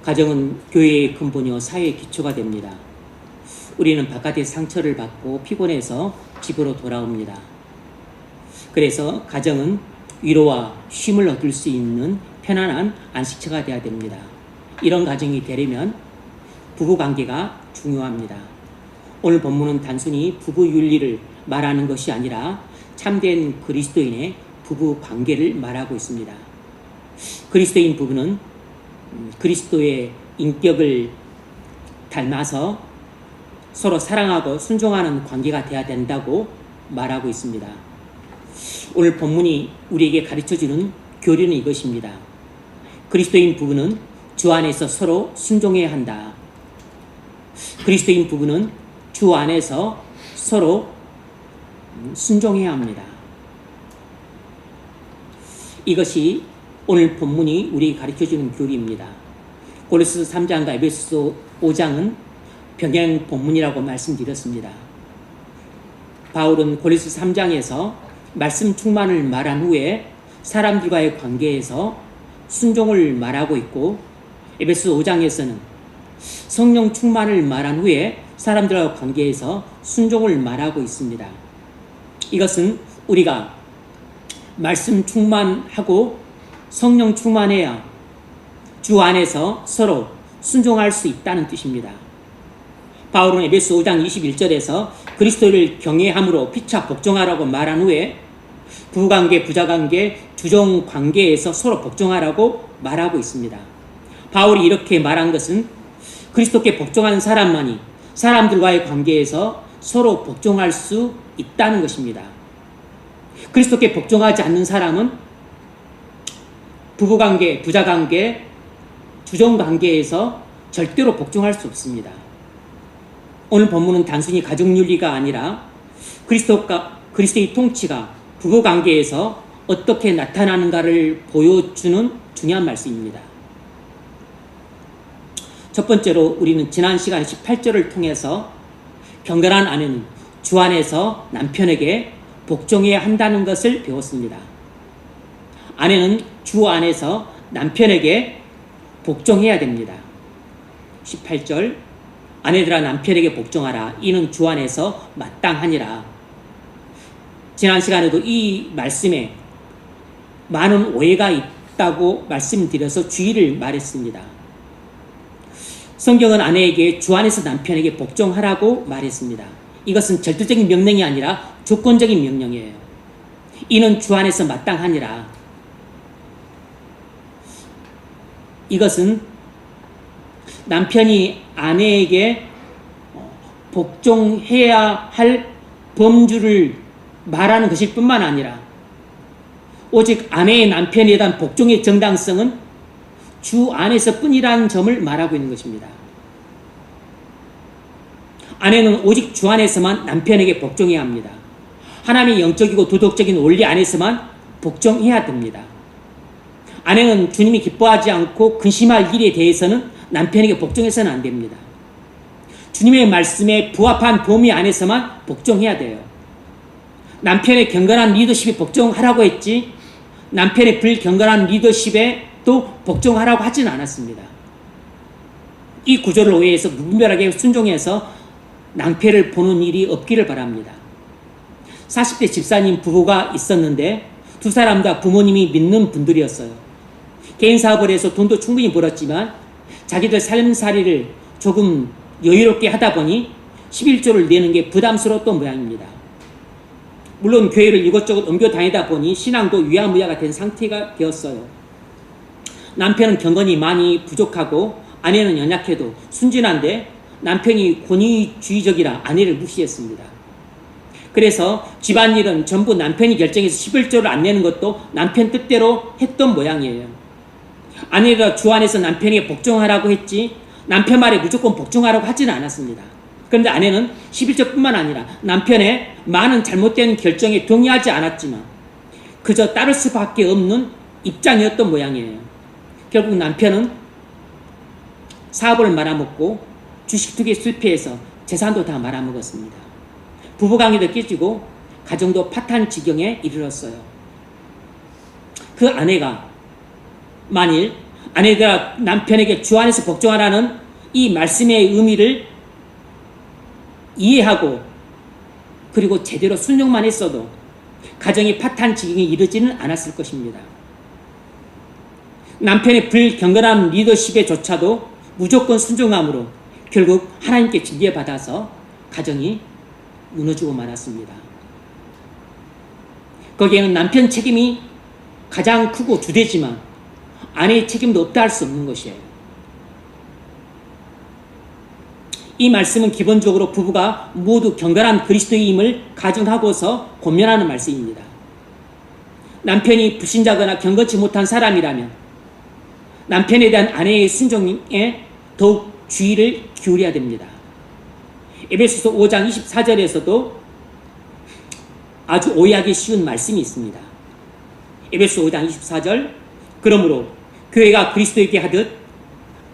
가정은 교회의 근본이요 사회의 기초가 됩니다. 우리는 바깥의 상처를 받고 피곤해서 집으로 돌아옵니다. 그래서 가정은 위로와 쉼을 얻을 수 있는 편안한 안식처가 되어야 됩니다. 이런 가정이 되려면 부부관계가 중요합니다. 오늘 본문은 단순히 부부윤리를 말하는 것이 아니라 참된 그리스도인의 부부관계를 말하고 있습니다. 그리스도인 부부는 그리스도의 인격을 닮아서 서로 사랑하고 순종하는 관계가 되어야 된다고 말하고 있습니다. 오늘 본문이 우리에게 가르쳐주는 교리는 이것입니다. 그리스도인 부부는 주 안에서 서로 순종해야 한다. 그리스도인 부부는 주 안에서 서로 순종해야 합니다. 이것이 오늘 본문이 우리에게 가르쳐주는 교리입니다. 고린도서 3장과 에베소서 5장은 병행 본문이라고 말씀드렸습니다. 바울은 고린도서 3장에서 말씀 충만을 말한 후에 사람들과의 관계에서 순종을 말하고 있고, 에베소 5장에서는 성령 충만을 말한 후에 사람들과의 관계에서 순종을 말하고 있습니다. 이것은 우리가 말씀 충만하고 성령 충만해야 주 안에서 서로 순종할 수 있다는 뜻입니다. 바울은 에베소 5장 21절에서 그리스도를 경외함으로 피차 복종하라고 말한 후에 부부관계, 부자관계, 주종관계에서 서로 복종하라고 말하고 있습니다. 바울이 이렇게 말한 것은 그리스도께 복종하는 사람만이 사람들과의 관계에서 서로 복종할 수 있다는 것입니다. 그리스도께 복종하지 않는 사람은 부부관계, 부자관계, 주종관계에서 절대로 복종할 수 없습니다. 오늘 본문은 단순히 가족윤리가 아니라 그리스도의 통치가 부부관계에서 어떻게 나타나는가를 보여주는 중요한 말씀입니다. 첫 번째로 우리는 지난 시간 18절을 통해서 경건한 아내는 주 안에서 남편에게 복종해야 한다는 것을 배웠습니다. 아내는 주 안에서 남편에게 복종해야 됩니다. 18절 아내들아 남편에게 복종하라. 이는 주 안에서 마땅하니라. 지난 시간에도 이 말씀에 많은 오해가 있다고 말씀드려서 주의를 말했습니다. 성경은 아내에게 주 안에서 남편에게 복종하라고 말했습니다. 이것은 절대적인 명령이 아니라 조건적인 명령이에요. 이는 주 안에서 마땅하니라. 이것은 남편이 아내에게 복종해야 할 범주를 말하는 것일 뿐만 아니라 오직 아내의 남편에 대한 복종의 정당성은 주 안에서 뿐이라는 점을 말하고 있는 것입니다. 아내는 오직 주 안에서만 남편에게 복종해야 합니다. 하나님의 영적이고 도덕적인 원리 안에서만 복종해야 됩니다. 아내는 주님이 기뻐하지 않고 근심할 일에 대해서는 남편에게 복종해서는 안 됩니다. 주님의 말씀에 부합한 범위 안에서만 복종해야 돼요. 남편의 경건한 리더십에 복종하라고 했지 남편의 불경건한 리더십에 또 복종하라고 하지는 않았습니다. 이 구조를 오해해서 무분별하게 순종해서 낭패를 보는 일이 없기를 바랍니다. 40대 집사님 부부가 있었는데 두 사람 다 부모님이 믿는 분들이었어요. 개인 사업을 해서 돈도 충분히 벌었지만 자기들 삶살이를 조금 여유롭게 하다 보니 11조를 내는 게 부담스러웠던 모양입니다. 물론 교회를 이것저것 옮겨 다니다 보니 신앙도 위야무야가 된 상태가 되었어요. 남편은 경건이 많이 부족하고 아내는 연약해도 순진한데 남편이 권위주의적이라 아내를 무시했습니다. 그래서 집안일은 전부 남편이 결정해서 11조를 안 내는 것도 남편 뜻대로 했던 모양이에요. 아내가 주 안에서 남편에게 복종하라고 했지 남편 말에 무조건 복종하라고 하지는 않았습니다. 그런데 아내는 11조뿐만 아니라 남편의 많은 잘못된 결정에 동의하지 않았지만 그저 따를 수밖에 없는 입장이었던 모양이에요. 결국 남편은 사업을 말아먹고 주식 투기에 실패해서 재산도 다 말아먹었습니다. 부부관계도 깨지고 가정도 파탄 지경에 이르렀어요. 그 아내가 만일 아내들아 남편에게 주 안에서 복종하라는 이 말씀의 의미를 이해하고 그리고 제대로 순종만 했어도 가정이 파탄 지경에 이르지는 않았을 것입니다. 남편의 불경건한 리더십에조차도 무조건 순종함으로 결국 하나님께 징계받아서 가정이 무너지고 말았습니다. 거기에는 남편 책임이 가장 크고 주되지만 아내의 책임도 없다 할 수 없는 것이에요. 이 말씀은 기본적으로 부부가 모두 경건한 그리스도인임을 가정하고서 권면하는 말씀입니다. 남편이 불신자거나 경건치 못한 사람이라면 남편에 대한 아내의 순종에 더욱 주의를 기울여야 됩니다. 에베소서 5장 24절에서도 아주 오해하기 쉬운 말씀이 있습니다. 에베소 5장 24절 그러므로 교회가 그리스도에게 하듯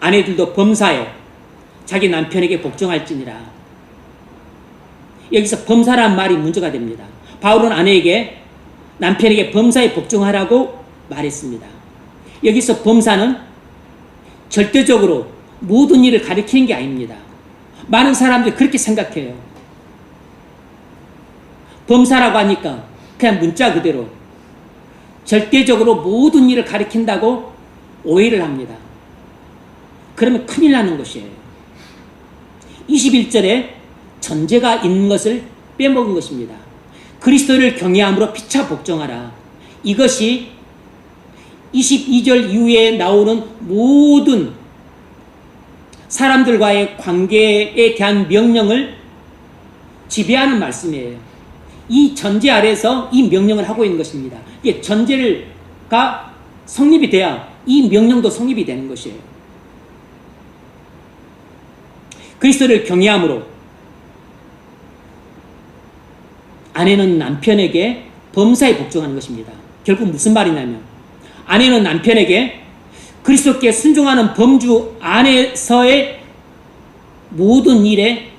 아내들도 범사에 자기 남편에게 복종할지니라. 여기서 범사란 말이 문제가 됩니다. 바울은 아내에게 남편에게 범사에 복종하라고 말했습니다. 여기서 범사는 절대적으로 모든 일을 가리키는 게 아닙니다. 많은 사람들이 그렇게 생각해요. 범사라고 하니까 그냥 문자 그대로 절대적으로 모든 일을 가리킨다고 오해를 합니다. 그러면 큰일 나는 것이에요. 21절에 전제가 있는 것을 빼먹은 것입니다. 그리스도를 경외함으로 피차 복종하라. 이것이 22절 이후에 나오는 모든 사람들과의 관계에 대한 명령을 지배하는 말씀이에요. 이 전제 아래서 이 명령을 하고 있는 것입니다. 이게 전제가 성립이 돼야 이 명령도 성립이 되는 것이에요. 그리스도를 경외함으로 아내는 남편에게 범사에 복종하는 것입니다. 결국 무슨 말이냐면 아내는 남편에게 그리스도께 순종하는 범주 안에서의 모든 일에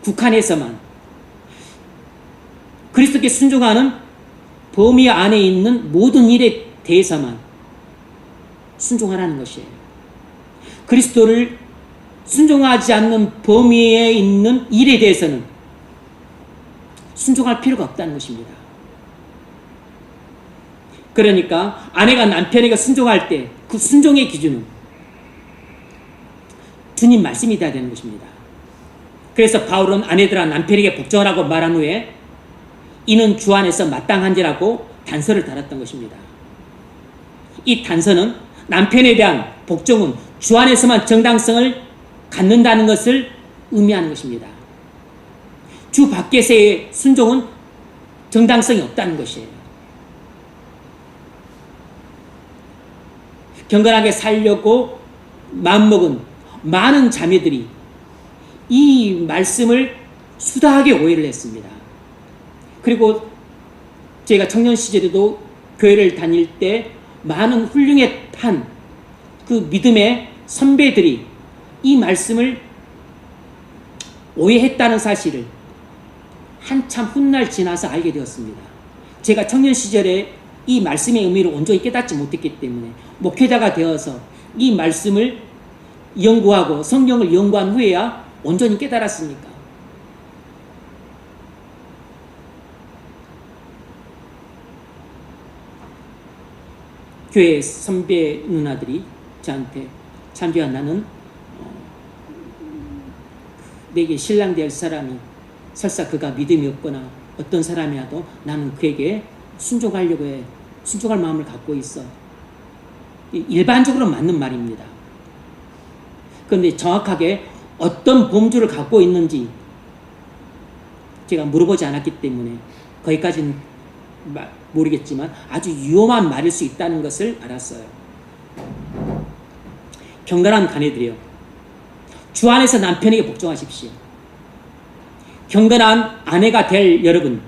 국한해서만 그리스도께 순종하는 범위 안에 있는 모든 일에 대해서만 순종하라는 것이에요. 그리스도를 순종하지 않는 범위에 있는 일에 대해서는 순종할 필요가 없다는 것입니다. 그러니까 아내가 남편에게 순종할 때 그 순종의 기준은 주님 말씀이 돼야 되는 것입니다. 그래서 바울은 아내들아 남편에게 복종하라고 말한 후에 이는 주 안에서 마땅한지라고 단서를 달았던 것입니다. 이 단서는 남편에 대한 복종은 주 안에서만 정당성을 갖는다는 것을 의미하는 것입니다. 주 밖에서의 순종은 정당성이 없다는 것이에요. 경건하게 살려고 마음먹은 많은 자매들이 이 말씀을 수다하게 오해를 했습니다. 그리고 제가 청년 시절에도 교회를 다닐 때 많은 훌륭한 그 믿음의 선배들이 이 말씀을 오해했다는 사실을 한참 훗날 지나서 알게 되었습니다. 제가 청년 시절에 이 말씀의 의미를 온전히 깨닫지 못했기 때문에 목회자가 되어서 이 말씀을 연구하고 성경을 연구한 후에야 온전히 깨달았으니까. 교회 선배 누나들이 저한테 참비야 나는 내게 신랑 될 사람이 설사 그가 믿음이 없거나 어떤 사람이라도 나는 그에게 순종하려고 해. 순종할 마음을 갖고 있어. 일반적으로 맞는 말입니다. 그런데 정확하게 어떤 범주를 갖고 있는지 제가 물어보지 않았기 때문에 거기까지는 모르겠지만 아주 위험한 말일 수 있다는 것을 알았어요. 경건한 가네들이요, 주 안에서 남편에게 복종하십시오. 경건한 아내가 될 여러분,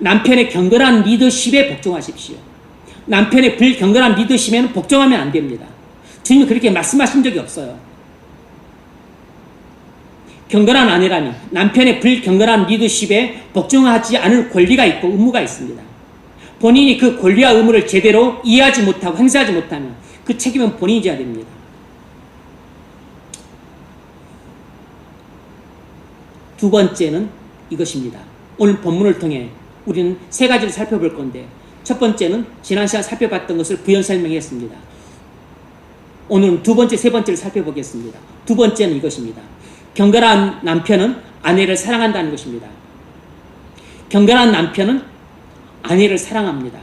남편의 경건한 리더십에 복종하십시오. 남편의 불경건한 리더십에는 복종하면 안 됩니다. 주님이 그렇게 말씀하신 적이 없어요. 경건한 아내라면 남편의 불경건한 리더십에 복종하지 않을 권리가 있고 의무가 있습니다. 본인이 그 권리와 의무를 제대로 이해하지 못하고 행사하지 못하면 그 책임은 본인이 져야 됩니다. 두 번째는 이것입니다. 오늘 본문을 통해 우리는 세 가지를 살펴볼 건데, 첫 번째는 지난 시간 살펴봤던 것을 부연 설명했습니다. 오늘은 두 번째, 세 번째를 살펴보겠습니다. 두 번째는 이것입니다. 경건한 남편은 아내를 사랑한다는 것입니다. 경건한 남편은 아내를 사랑합니다.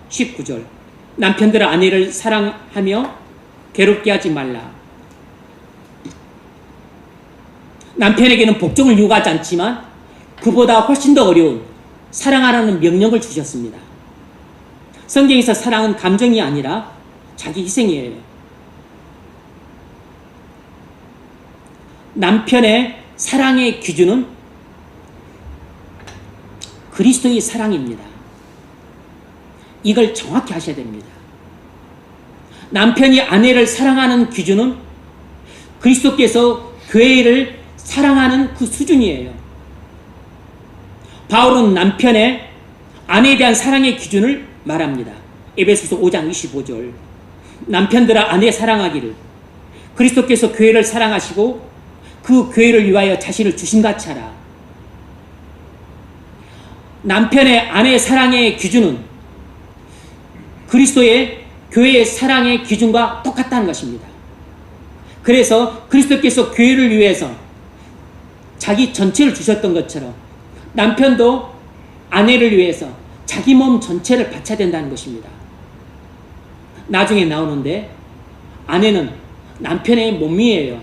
19절. 남편들은 아내를 사랑하며 괴롭게 하지 말라. 남편에게는 복종을 요구하지 않지만 그보다 훨씬 더 어려운 사랑하라는 명령을 주셨습니다. 성경에서 사랑은 감정이 아니라 자기 희생이에요. 남편의 사랑의 기준은 그리스도의 사랑입니다. 이걸 정확히 하셔야 됩니다. 남편이 아내를 사랑하는 기준은 그리스도께서 교회를 사랑하는 그 수준이에요. 바울은 남편의 아내에 대한 사랑의 기준을 말합니다. 에베소서 5장 25절. 남편들아 아내 사랑하기를 그리스도께서 교회를 사랑하시고 그 교회를 위하여 자신을 주심같이 하라. 남편의 아내 사랑의 기준은 그리스도의 교회의 사랑의 기준과 똑같다는 것입니다. 그래서 그리스도께서 교회를 위해서 자기 전체를 주셨던 것처럼 남편도 아내를 위해서 자기 몸 전체를 바쳐야 된다는 것입니다. 나중에 나오는데 아내는 남편의 몸이에요.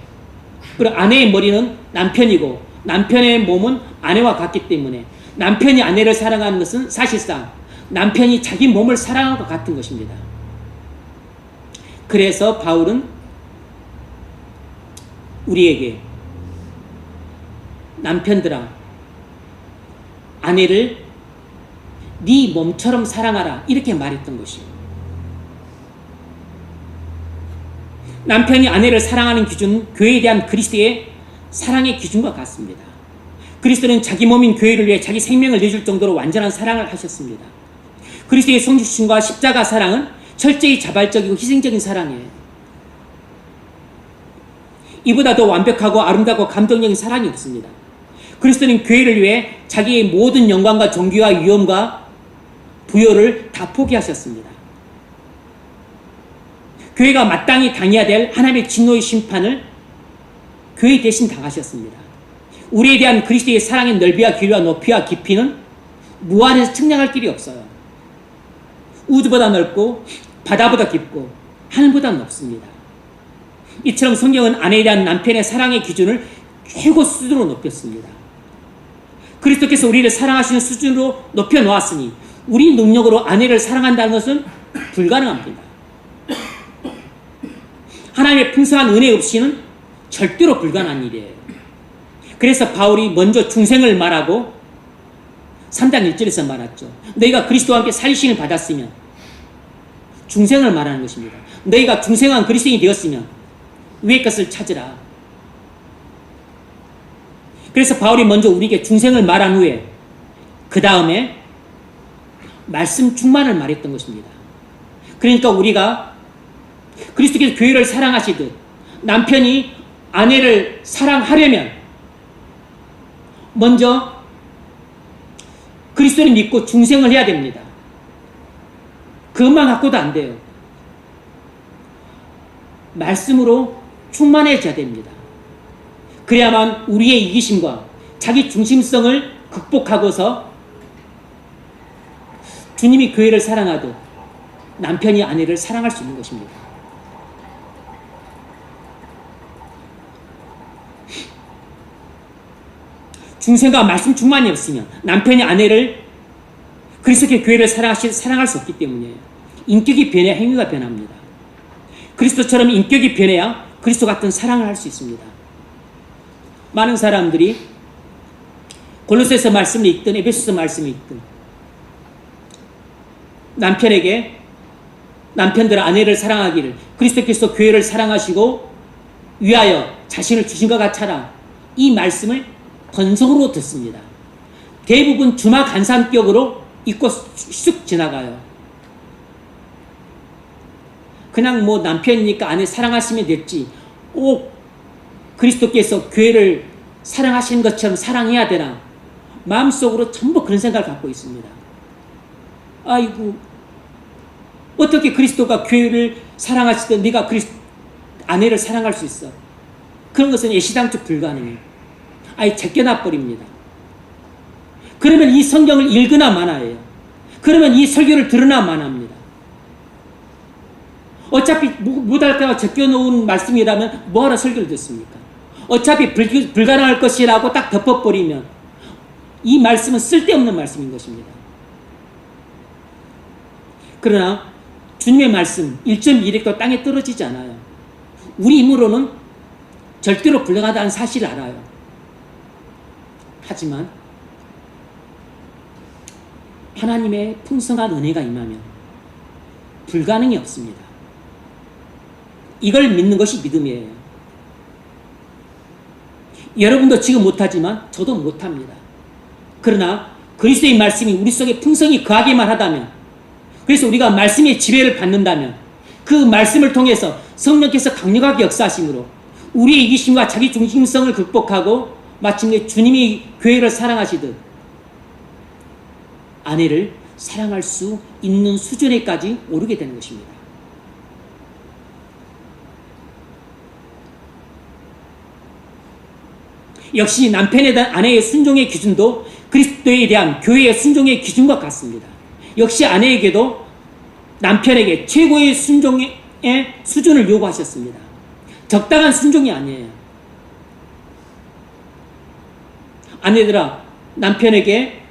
그리고 아내의 머리는 남편이고 남편의 몸은 아내와 같기 때문에 남편이 아내를 사랑하는 것은 사실상 남편이 자기 몸을 사랑하는 것 같은 것입니다. 그래서 바울은 우리에게 남편들아 아내를 네 몸처럼 사랑하라 이렇게 말했던 것이에요. 남편이 아내를 사랑하는 기준은 교회에 대한 그리스도의 사랑의 기준과 같습니다. 그리스도는 자기 몸인 교회를 위해 자기 생명을 내줄 정도로 완전한 사랑을 하셨습니다. 그리스도의 성육신과 십자가 사랑은 철저히 자발적이고 희생적인 사랑이에요. 이보다 더 완벽하고 아름답고 감동적인 사랑이 없습니다. 그리스도는 교회를 위해 자기의 모든 영광과 존귀와 위엄과 부여를 다 포기하셨습니다. 교회가 마땅히 당해야 될 하나님의 진노의 심판을 교회 대신 당하셨습니다. 우리에 대한 그리스도의 사랑의 넓이와 길이와 높이와 깊이는 무한해서 측량할 길이 없어요. 우주보다 넓고 바다보다 깊고 하늘보다 높습니다. 이처럼 성경은 아내에 대한 남편의 사랑의 기준을 최고 수준으로 높였습니다. 그리스도께서 우리를 사랑하시는 수준으로 높여놓았으니 우리 능력으로 아내를 사랑한다는 것은 불가능합니다. 하나님의 풍성한 은혜 없이는 절대로 불가능한 일이에요. 그래서 바울이 먼저 중생을 말하고 3장 1절에서 말했죠. 너희가 그리스도와 함께 살리심을 받았으면 중생을 말하는 것입니다. 너희가 중생한 그리스도인이 되었으면 위의 것을 찾으라. 그래서 바울이 먼저 우리에게 중생을 말한 후에 그 다음에 말씀 충만을 말했던 것입니다. 그러니까 우리가 그리스도께서 교회를 사랑하시듯 남편이 아내를 사랑하려면 먼저 그리스도를 믿고 중생을 해야 됩니다. 그것만 갖고도 안 돼요. 말씀으로 충만해져야 됩니다. 그래야만 우리의 이기심과 자기 중심성을 극복하고서 주님이 교회를 사랑하듯 남편이 아내를 사랑할 수 있는 것입니다. 중생과 말씀 충만이 없으면 남편이 아내를 그리스도의 교회를 사랑할 수 없기 때문이에요. 인격이 변해야 행위가 변합니다. 그리스도처럼 인격이 변해야 그리스도 같은 사랑을 할 수 있습니다. 많은 사람들이 골로새서 말씀을 읽든 에베소서 말씀을 읽든 남편들은 아내를 사랑하기를 그리스도께서 교회를 사랑하시고 위하여 자신을 주신 것 같이 하라. 이 말씀을 건성으로 듣습니다. 대부분 주마 간삼격으로 읽고 쑥 지나가요. 그냥 뭐 남편이니까 아내 사랑하시면 됐지, 꼭 그리스도께서 교회를 사랑하시는 것처럼 사랑해야 되나, 마음속으로 전부 그런 생각을 갖고 있습니다. 아이고, 어떻게 그리스도가 교회를 사랑하시던 네가 아내를 사랑할 수 있어? 그런 것은 애시당초 불가능해요. 아예 제껴놔 버립니다. 그러면 이 성경을 읽으나 마나예요. 그러면 이 설교를 들으나 마나입니다. 어차피 못할까 제껴놓은 말씀이라면 뭐하러 설교를 듣습니까? 어차피 불가능할 것이라고 딱 덮어버리면 이 말씀은 쓸데없는 말씀인 것입니다. 그러나 주님의 말씀 1.1획도 땅에 떨어지지 않아요. 우리 힘으로는 절대로 불가능하다는 사실을 알아요. 하지만 하나님의 풍성한 은혜가 임하면 불가능이 없습니다. 이걸 믿는 것이 믿음이에요. 여러분도 지금 못하지만 저도 못합니다. 그러나 그리스도의 말씀이 우리 속에 풍성히 거하기만 하다면, 그래서 우리가 말씀의 지배를 받는다면, 그 말씀을 통해서 성령께서 강력하게 역사하심으로 우리의 이기심과 자기 중심성을 극복하고 마침내 주님이 교회를 사랑하시듯 아내를 사랑할 수 있는 수준에까지 오르게 되는 것입니다. 역시 남편에 대한 아내의 순종의 기준도 그리스도에 대한 교회의 순종의 기준과 같습니다. 역시 아내에게도 남편에게 최고의 순종의 수준을 요구하셨습니다. 적당한 순종이 아니에요. 아내들아, 남편에게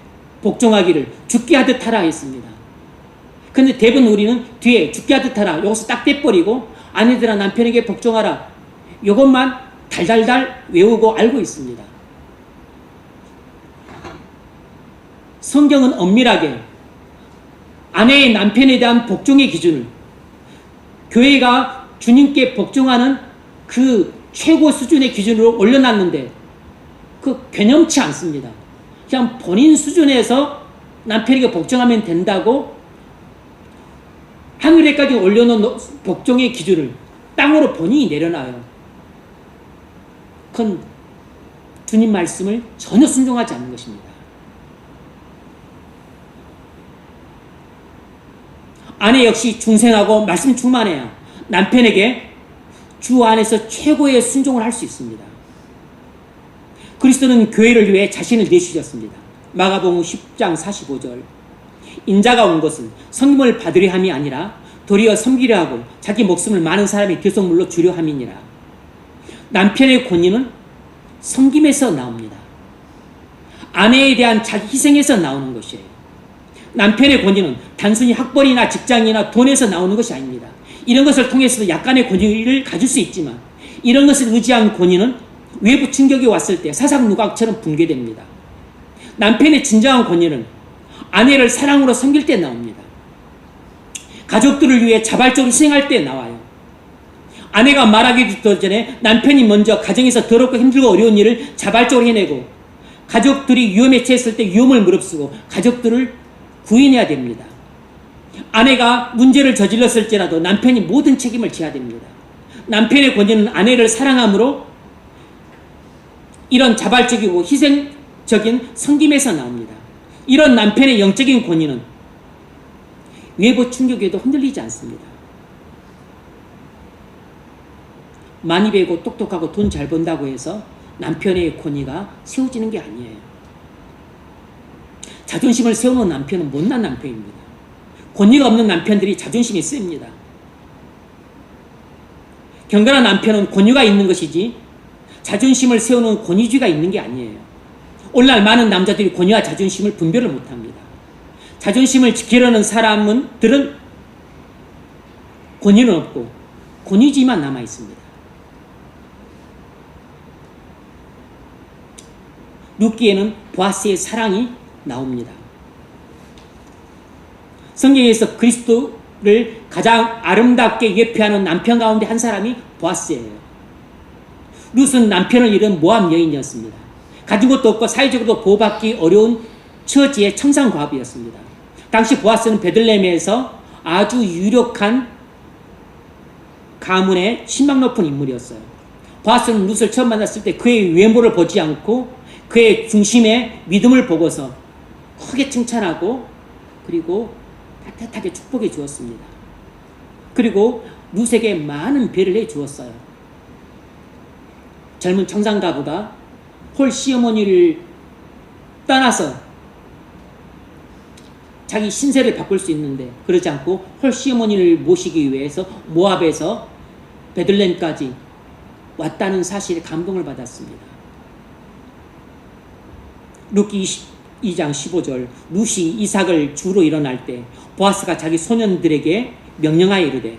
복종하기를 죽게 하듯 하라 했습니다. 근데 대부분 우리는 뒤에 죽게 하듯 하라 여기서 딱 떼버리고 아내들아 남편에게 복종하라 이것만 달달달 외우고 알고 있습니다. 성경은 엄밀하게 아내의 남편에 대한 복종의 기준을 교회가 주님께 복종하는 그 최고 수준의 기준으로 올려놨는데 그 개념치 않습니다. 그냥 본인 수준에서 남편에게 복종하면 된다고 하늘에까지 올려놓은 복종의 기준을 땅으로 본인이 내려놔요. 그건 주님 말씀을 전혀 순종하지 않는 것입니다. 아내 역시 중생하고 말씀 충만해야 남편에게 주 안에서 최고의 순종을 할 수 있습니다. 그리스도는 교회를 위해 자신을 내주셨습니다. 마가복음 10장 45절 인자가 온 것은 섬김을 받으려 함이 아니라 도리어 섬기려 하고 자기 목숨을 많은 사람의 대속물로 주려 함이니라. 남편의 권위는 섬김에서 나옵니다. 아내에 대한 자기 희생에서 나오는 것이에요. 남편의 권위는 단순히 학벌이나 직장이나 돈에서 나오는 것이 아닙니다. 이런 것을 통해서도 약간의 권위를 가질 수 있지만 이런 것을 의지한 권위는 외부 충격이 왔을 때 사상누각처럼 붕괴됩니다. 남편의 진정한 권위는 아내를 사랑으로 섬길 때 나옵니다. 가족들을 위해 자발적으로 희생할 때 나와요. 아내가 말하기도 전에 남편이 먼저 가정에서 더럽고 힘들고 어려운 일을 자발적으로 해내고 가족들이 위험에 처했을 때 위험을 무릅쓰고 가족들을 구인해야 됩니다. 아내가 문제를 저질렀을지라도 남편이 모든 책임을 져야 됩니다. 남편의 권위는 아내를 사랑함으로 이런 자발적이고 희생적인 섬김에서 나옵니다. 이런 남편의 영적인 권위는 외부 충격에도 흔들리지 않습니다. 많이 배고 똑똑하고 돈 잘 번다고 해서 남편의 권위가 세워지는 게 아니에요. 자존심을 세우는 남편은 못난 남편입니다. 권위가 없는 남편들이 자존심이 셉니다. 경건한 남편은 권위가 있는 것이지 자존심을 세우는 권위주의가 있는 게 아니에요. 오늘날 많은 남자들이 권위와 자존심을 분별을 못합니다. 자존심을 지키려는 사람들은 권위는 없고 권위주의만 남아있습니다. 룻기에는 보아스의 사랑이 나옵니다. 성경에서 그리스도를 가장 아름답게 예표하는 남편 가운데 한 사람이 보아스예요. 룻은 남편을 잃은 모압 여인이었습니다. 가진 것도 없고 사회적으로도 보호받기 어려운 처지의 청산과부였습니다. 당시 보아스는 베들레헴에서 아주 유력한 가문의 신망 높은 인물이었어요. 보아스는 룻을 처음 만났을 때 그의 외모를 보지 않고 그의 중심의 믿음을 보고서 크게 칭찬하고 그리고 따뜻하게 축복해 주었습니다. 그리고 룻에게 많은 배를 해 주었어요. 젊은 청산가부가 홀 시어머니를 떠나서 자기 신세를 바꿀 수 있는데 그러지 않고 홀 시어머니를 모시기 위해서 모압에서 베들레헴까지 왔다는 사실에 감동을 받았습니다. 룻기 22장 15절 룻이 이삭을 주로 일어날 때 보아스가 자기 소년들에게 명령하여 이르되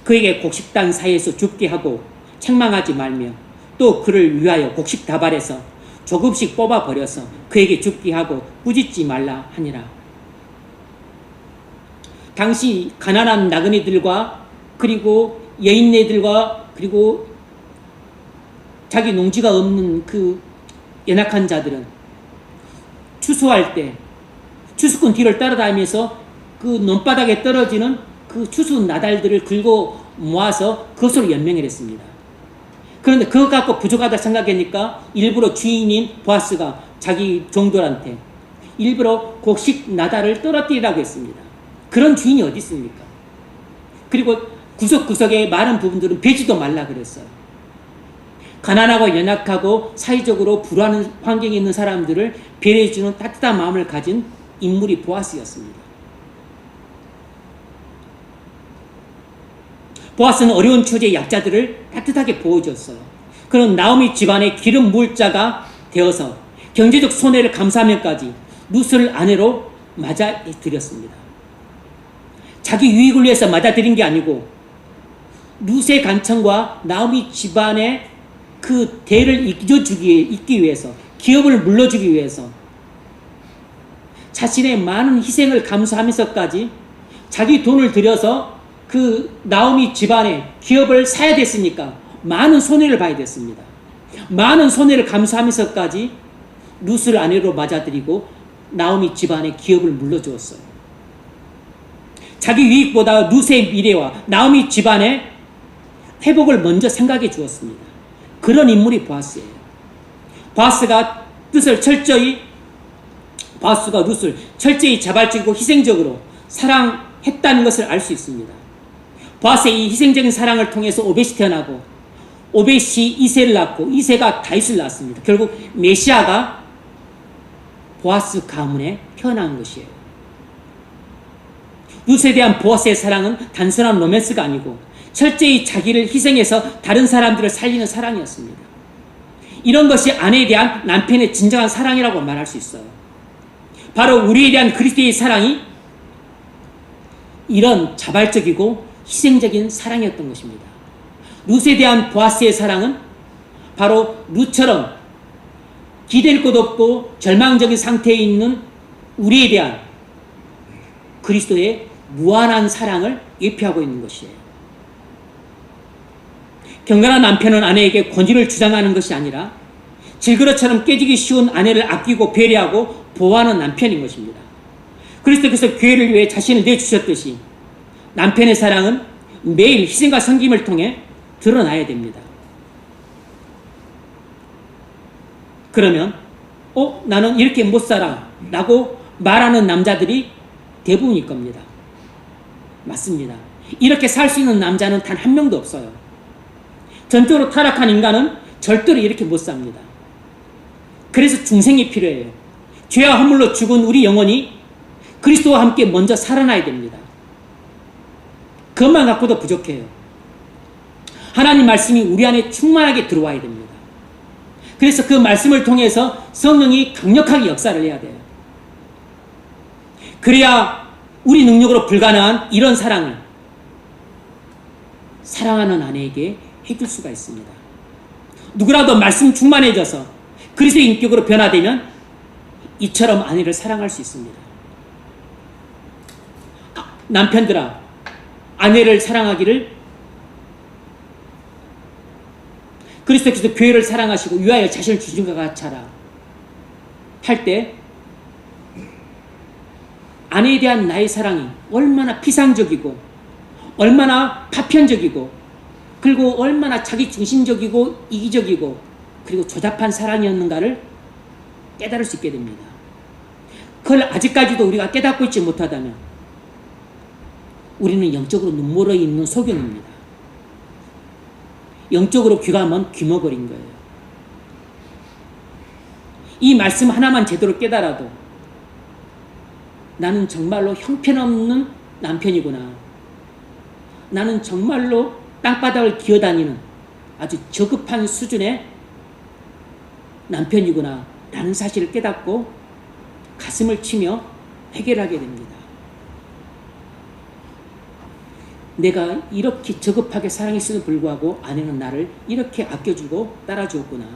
그에게 곡식단 사이에서 죽게 하고 책망하지 말며 또 그를 위하여 곡식 다발에서 조금씩 뽑아버려서 그에게 죽게 하고 꾸짖지 말라 하니라. 당시 가난한 나그네들과 그리고 여인네들과 그리고 자기 농지가 없는 그 연약한 자들은 추수할 때 추수꾼 뒤를 따라다니면서 그 논바닥에 떨어지는 그 추수 나달들을 긁어 모아서 그것으로 연명을 했습니다. 그런데 그것 갖고 부족하다 생각하니까 일부러 주인인 보아스가 자기 종들한테 일부러 곡식 나달을 떨어뜨리라고 했습니다. 그런 주인이 어디 있습니까? 그리고 구석구석의 많은 부분들은 베지도 말라 그랬어요. 가난하고 연약하고 사회적으로 불우한 환경에 있는 사람들을 배려해주는 따뜻한 마음을 가진 인물이 보아스였습니다. 보아스는 어려운 처지의 약자들을 따뜻하게 보호해줬어요. 그런 나오미 집안의 기름 부을 자가 되어서 경제적 손해를 감수하면까지 룻을 아내로 맞아들였습니다. 자기 유익을 위해서 맞아들인 게 아니고 룻의 간청과 나오미 집안의 그 대를 잇기 위해서 기업을 물러주기 위해서 자신의 많은 희생을 감수하면서까지 자기 돈을 들여서 그 나오미 집안의 기업을 사야 됐으니까 많은 손해를 봐야 됐습니다. 많은 손해를 감수하면서까지 룻을 아내로 맞아들이고 나오미 집안의 기업을 물려주었어요. 자기 유익보다 룻의 미래와 나오미 집안의 회복을 먼저 생각해 주었습니다. 그런 인물이 보아스예요. 보아스가 룻을 철저히 자발적이고 희생적으로 사랑했다는 것을 알 수 있습니다. 보아스의 이 희생적인 사랑을 통해서 오벳이 태어나고 오벳이 이새를 낳고 이새가 다윗을 낳았습니다. 결국 메시아가 보아스 가문에 태어난 것이에요. 룻에 대한 보아스의 사랑은 단순한 로맨스가 아니고 철저히 자기를 희생해서 다른 사람들을 살리는 사랑이었습니다. 이런 것이 아내에 대한 남편의 진정한 사랑이라고 말할 수 있어요. 바로 우리에 대한 그리스도의 사랑이 이런 자발적이고 희생적인 사랑이었던 것입니다. 룻에 대한 보아스의 사랑은 바로 룻처럼 기댈 곳 없고 절망적인 상태에 있는 우리에 대한 그리스도의 무한한 사랑을 예표하고 있는 것이에요. 경건한 남편은 아내에게 권위를 주장하는 것이 아니라 질그릇처럼 깨지기 쉬운 아내를 아끼고 배려하고 보호하는 남편인 것입니다. 그리스도께서 교회를 위해 자신을 내주셨듯이 남편의 사랑은 매일 희생과 섬김을 통해 드러나야 됩니다. 그러면 나는 이렇게 못 살아 라고 말하는 남자들이 대부분일 겁니다. 맞습니다. 이렇게 살 수 있는 남자는 단 한 명도 없어요. 전적으로 타락한 인간은 절대로 이렇게 못 삽니다. 그래서 중생이 필요해요. 죄와 허물로 죽은 우리 영혼이 그리스도와 함께 먼저 살아나야 됩니다. 그것만 갖고도 부족해요. 하나님 말씀이 우리 안에 충만하게 들어와야 됩니다. 그래서 그 말씀을 통해서 성령이 강력하게 역사를 해야 돼요. 그래야 우리 능력으로 불가능한 이런 사랑을 사랑하는 아내에게 해줄 수가 있습니다. 누구라도 말씀 충만해져서 그리스도의 인격으로 변화되면 이처럼 아내를 사랑할 수 있습니다. 남편들아, 아내를 사랑하기를 그리스도께서 교회를 사랑하시고 위하여 자신을 주신 것 같아라 할 때 아내에 대한 나의 사랑이 얼마나 피상적이고 얼마나 파편적이고 그리고 얼마나 자기 중심적이고 이기적이고 그리고 조잡한 사랑이었는가를 깨달을 수 있게 됩니다. 그걸 아직까지도 우리가 깨닫고 있지 못하다면 우리는 영적으로 눈물을 있는 소경입니다. 영적으로 귀가 먼 귀머거린 거예요. 이 말씀 하나만 제대로 깨달아도 나는 정말로 형편없는 남편이구나. 나는 정말로 땅바닥을 기어다니는 아주 저급한 수준의 남편이구나 라는 사실을 깨닫고 가슴을 치며 해결하게 됩니다. 내가 이렇게 저급하게 사랑했음에도 불구하고 아내는 나를 이렇게 아껴주고 따라주었구나.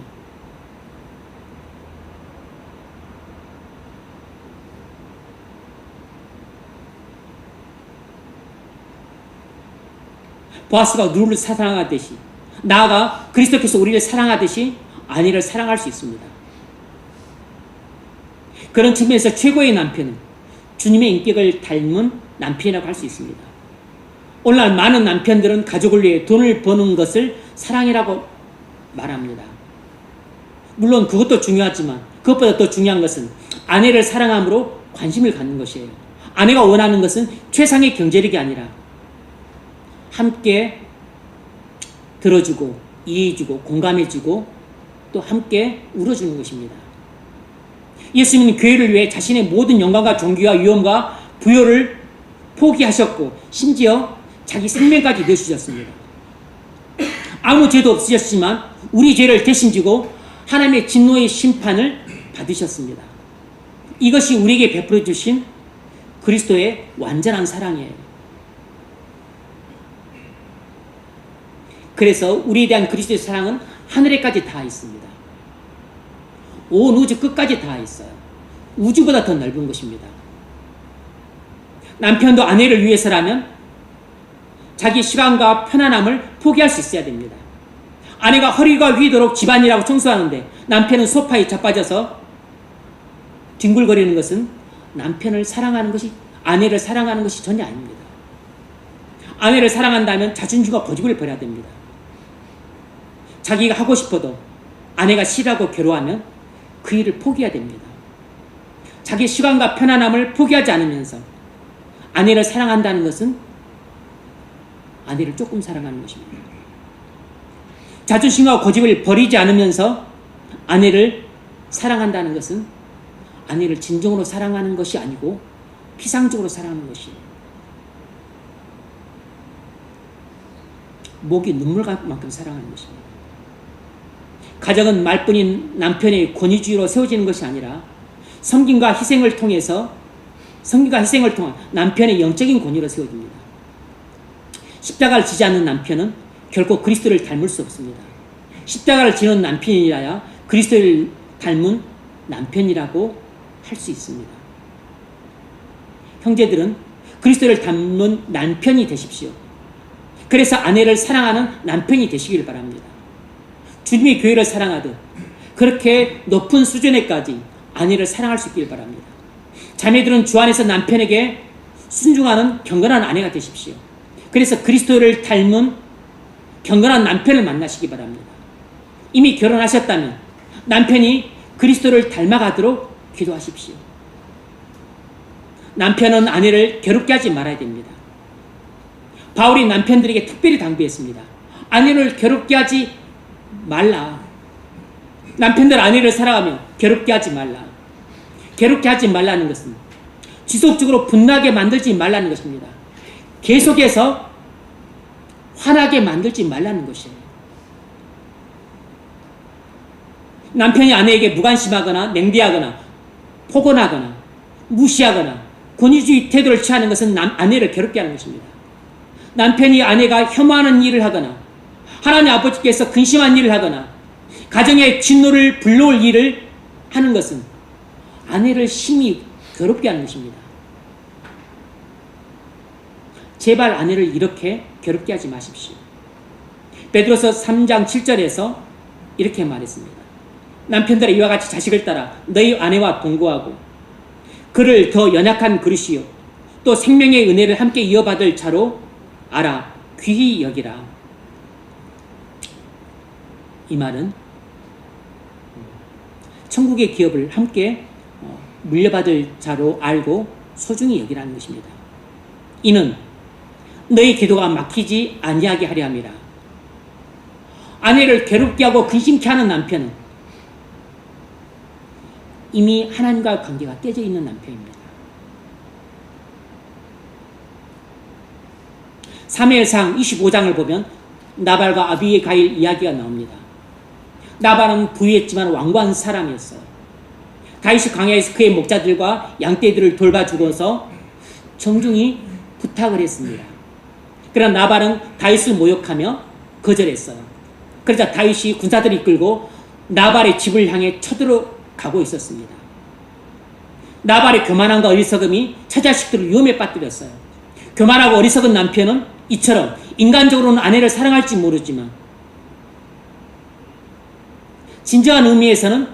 보아스가 누구를 사랑하듯이 나아가 그리스도께서 우리를 사랑하듯이 아내를 사랑할 수 있습니다. 그런 측면에서 최고의 남편은 주님의 인격을 닮은 남편이라고 할 수 있습니다. 오늘날 많은 남편들은 가족을 위해 돈을 버는 것을 사랑이라고 말합니다. 물론 그것도 중요하지만 그것보다 더 중요한 것은 아내를 사랑함으로 관심을 갖는 것이에요. 아내가 원하는 것은 최상의 경제력이 아니라 함께 들어주고 이해해주고 공감해주고 또 함께 울어주는 것입니다. 예수님은 교회를 위해 자신의 모든 영광과 존귀와 위엄과 부여를 포기하셨고 심지어 자기 생명까지 내주셨습니다. 아무 죄도 없으셨지만 우리 죄를 대신 지고 하나님의 진노의 심판을 받으셨습니다. 이것이 우리에게 베풀어 주신 그리스도의 완전한 사랑이에요. 그래서 우리에 대한 그리스도의 사랑은 하늘에까지 닿아 있습니다. 온 우주 끝까지 닿아 있어요. 우주보다 더 넓은 것입니다. 남편도 아내를 위해서라면 자기 시간과 편안함을 포기할 수 있어야 됩니다. 아내가 허리가 휘도록 집안일하고 청소하는데 남편은 소파에 자빠져서 뒹굴거리는 것은 남편을 사랑하는 것이, 아내를 사랑하는 것이 전혀 아닙니다. 아내를 사랑한다면 자존심과 고집을 버려야 됩니다. 자기가 하고 싶어도 아내가 싫어하고 괴로워하면 그 일을 포기해야 됩니다. 자기 시간과 편안함을 포기하지 않으면서 아내를 사랑한다는 것은 아내를 조금 사랑하는 것입니다. 자존심과 고집을 버리지 않으면서 아내를 사랑한다는 것은 아내를 진정으로 사랑하는 것이 아니고 피상적으로 사랑하는 것이에요. 목이 눈물만큼 사랑하는 것입니다. 가정은 말뿐인 남편의 권위주의로 세워지는 것이 아니라 섬김과 희생을 통한 남편의 영적인 권위로 세워집니다. 십자가를 지지 않는 남편은 결코 그리스도를 닮을 수 없습니다. 십자가를 지는 남편이라야 그리스도를 닮은 남편이라고 할 수 있습니다. 형제들은 그리스도를 닮는 남편이 되십시오. 그래서 아내를 사랑하는 남편이 되시길 바랍니다. 주님의 교회를 사랑하듯 그렇게 높은 수준에까지 아내를 사랑할 수 있길 바랍니다. 자매들은 주 안에서 남편에게 순종하는 경건한 아내가 되십시오. 그래서 그리스도를 닮은 경건한 남편을 만나시기 바랍니다. 이미 결혼하셨다면 남편이 그리스도를 닮아가도록 기도하십시오. 남편은 아내를 괴롭게 하지 말아야 됩니다. 바울이 남편들에게 특별히 당부했습니다. 아내를 괴롭게 하지 말라. 남편들 아내를 사랑하며 괴롭게 하지 말라. 괴롭게 하지 말라는 것은 지속적으로 분나게 만들지 말라는 것입니다. 계속해서 화나게 만들지 말라는 것이에요. 남편이 아내에게 무관심하거나 냉대하거나 포건하거나 무시하거나 권위주의 태도를 취하는 것은 아내를 괴롭게 하는 것입니다. 남편이 아내가 혐오하는 일을 하거나 하나님 아버지께서 근심한 일을 하거나 가정의 진노를 불러올 일을 하는 것은 아내를 심히 괴롭게 하는 것입니다. 제발 아내를 이렇게 괴롭게 하지 마십시오. 베드로서 3장 7절에서 이렇게 말했습니다. 남편들아 이와 같이 자식을 따라 너희 아내와 동거하고 그를 더 연약한 그릇이요 또 생명의 은혜를 함께 이어받을 자로 알아 귀히 여기라. 이 말은 천국의 기업을 함께 물려받을 자로 알고 소중히 여기라는 것입니다. 이는 너희 기도가 막히지 아니하게 하려 함이라. 아내를 괴롭게 하고 근심케 하는 남편은 이미 하나님과의 관계가 깨져 있는 남편입니다. 사무엘상 25장을 보면 나발과 아비가일 이야기가 나옵니다. 나발은 부유했지만 완고한 사람이었어요. 다윗이 광야에서 그의 목자들과 양떼들을 돌봐주고서 정중히 부탁을 했습니다. 그러나 나발은 다윗을 모욕하며 거절했어요. 그러자 다윗이 군사들을 이끌고 나발의 집을 향해 쳐들어가고 있었습니다. 나발의 교만함과 어리석음이 처자식들을 위험에 빠뜨렸어요. 교만하고 어리석은 남편은 이처럼 인간적으로는 아내를 사랑할지 모르지만 진정한 의미에서는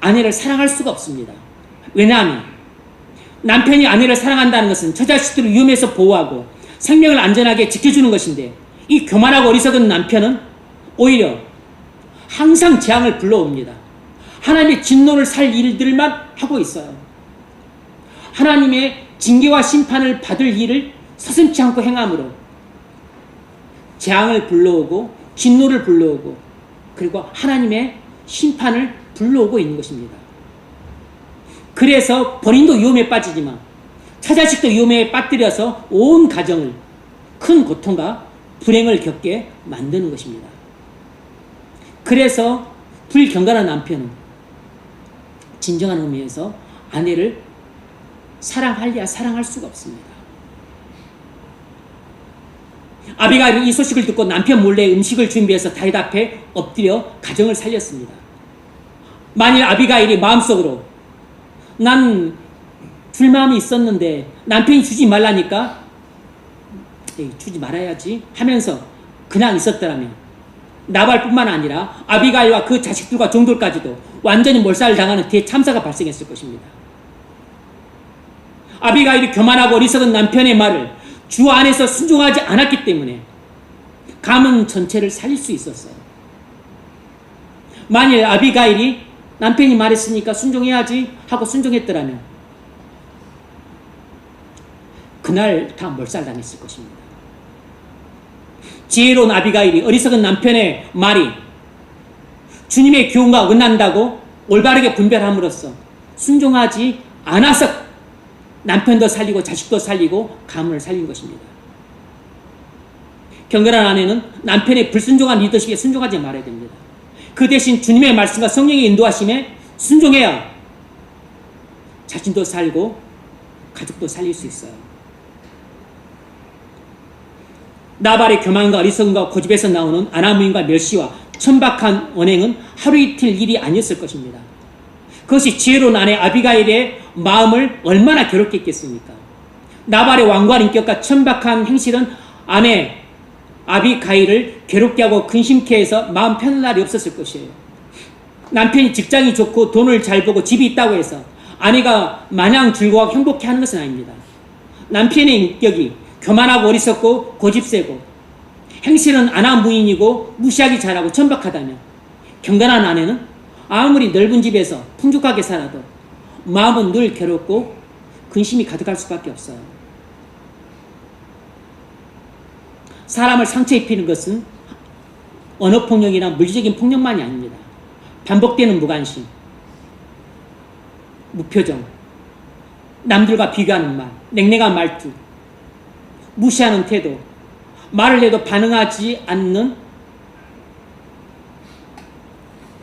아내를 사랑할 수가 없습니다. 왜냐하면 남편이 아내를 사랑한다는 것은 처자식들을 위험에서 보호하고 생명을 안전하게 지켜주는 것인데, 이 교만하고 어리석은 남편은 오히려 항상 재앙을 불러옵니다. 하나님의 진노를 살 일들만 하고 있어요. 하나님의 징계와 심판을 받을 일을 서슴지 않고 행함으로 재앙을 불러오고 진노를 불러오고 그리고 하나님의 심판을 불러오고 있는 것입니다. 그래서 본인도 위험에 빠지지만 처자식도 위험에 빠뜨려서 온 가정을 큰 고통과 불행을 겪게 만드는 것입니다. 그래서 불경건한 남편은 진정한 의미에서 아내를 사랑할래야 사랑할 수가 없습니다. 아비가일은 이 소식을 듣고 남편 몰래 음식을 준비해서 다윗 앞에 엎드려 가정을 살렸습니다. 만일 아비가일이 마음속으로 난 줄 마음이 있었는데 남편이 주지 말라니까 주지 말아야지 하면서 그냥 있었더라면 나발뿐만 아니라 아비가일과 그 자식들과 종들까지도 완전히 몰살당하는 대참사가 발생했을 것입니다. 아비가일이 교만하고 어리석은 남편의 말을 주 안에서 순종하지 않았기 때문에 가문 전체를 살릴 수 있었어요. 만일 아비가일이 남편이 말했으니까 순종해야지 하고 순종했더라면 그날 다 몰살당했을 것입니다. 지혜로운 아비가일이 어리석은 남편의 말이 주님의 교훈과 어긋난다고 올바르게 분별함으로써 순종하지 않아서 남편도 살리고 자식도 살리고 가문을 살린 것입니다. 경건한 아내는 남편의 불순종한 리더십에 순종하지 말아야 됩니다. 그 대신 주님의 말씀과 성령의 인도하심에 순종해야 자신도 살고 가족도 살릴 수 있어요. 나발의 교만과 어리석음과 고집에서 나오는 아나무인과 멸시와 천박한 언행은 하루 이틀 일이 아니었을 것입니다. 그것이 지혜로운 아내 아비가일의 마음을 얼마나 괴롭게 했겠습니까? 나발의 완고한 인격과 천박한 행실은 아내 아비가일을 괴롭게 하고 근심케 해서 마음 편할 날이 없었을 것이에요. 남편이 직장이 좋고 돈을 잘 벌고 집이 있다고 해서 아내가 마냥 즐거워하고 행복해 하는 것은 아닙니다. 남편의 인격이 교만하고 어리석고 고집세고 행실은 아나무인이고 무시하기 잘하고 천박하다면 경건한 아내는 아무리 넓은 집에서 풍족하게 살아도 마음은 늘 괴롭고 근심이 가득할 수밖에 없어요. 사람을 상처 입히는 것은 언어폭력이나 물리적인 폭력만이 아닙니다. 반복되는 무관심, 무표정, 남들과 비교하는 말, 냉랭한 말투, 무시하는 태도, 말을 해도 반응하지 않는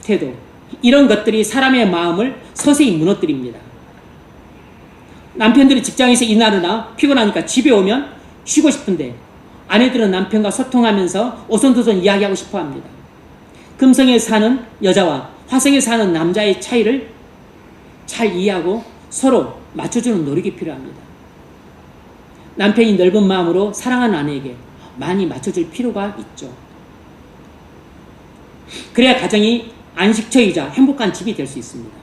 태도, 이런 것들이 사람의 마음을 서서히 무너뜨립니다. 남편들이 직장에서 일하느라 피곤하니까 집에 오면 쉬고 싶은데 아내들은 남편과 소통하면서 오손도손 이야기하고 싶어 합니다. 금성에 사는 여자와 화성에 사는 남자의 차이를 잘 이해하고 서로 맞춰주는 노력이 필요합니다. 남편이 넓은 마음으로 사랑하는 아내에게 많이 맞춰줄 필요가 있죠. 그래야 가정이 안식처이자 행복한 집이 될 수 있습니다.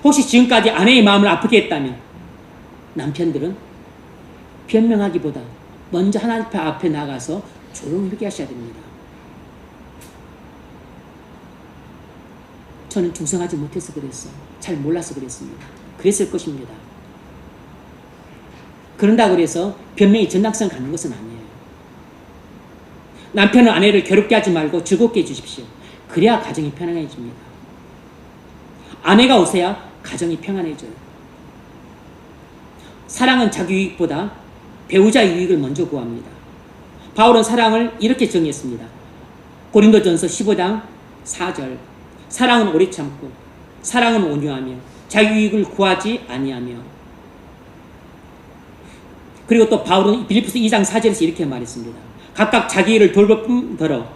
혹시 지금까지 아내의 마음을 아프게 했다면 남편들은 변명하기보다 먼저 하나님 앞에 나가서 조용히 회개하셔야 됩니다. 저는 중성하지 못해서 그랬어. 잘 몰라서 그랬습니다. 그랬을 것입니다. 그런다고 해서 변명이 전당성 갖는 것은 아니에요. 남편은 아내를 괴롭게 하지 말고 즐겁게 해주십시오. 그래야 가정이 편안해집니다. 아내가 웃어야 가정이 평안해져요. 사랑은 자기 유익보다 배우자 유익을 먼저 구합니다. 바울은 사랑을 이렇게 정의했습니다. 고린도전서 15장 4절. 사랑은 오래 참고 사랑은 온유하며 자기 유익을 구하지 아니하며. 그리고 또 바울은 빌립보서 2장 4절에서 이렇게 말했습니다. 각각 자기 일을 돌볼 뿐더러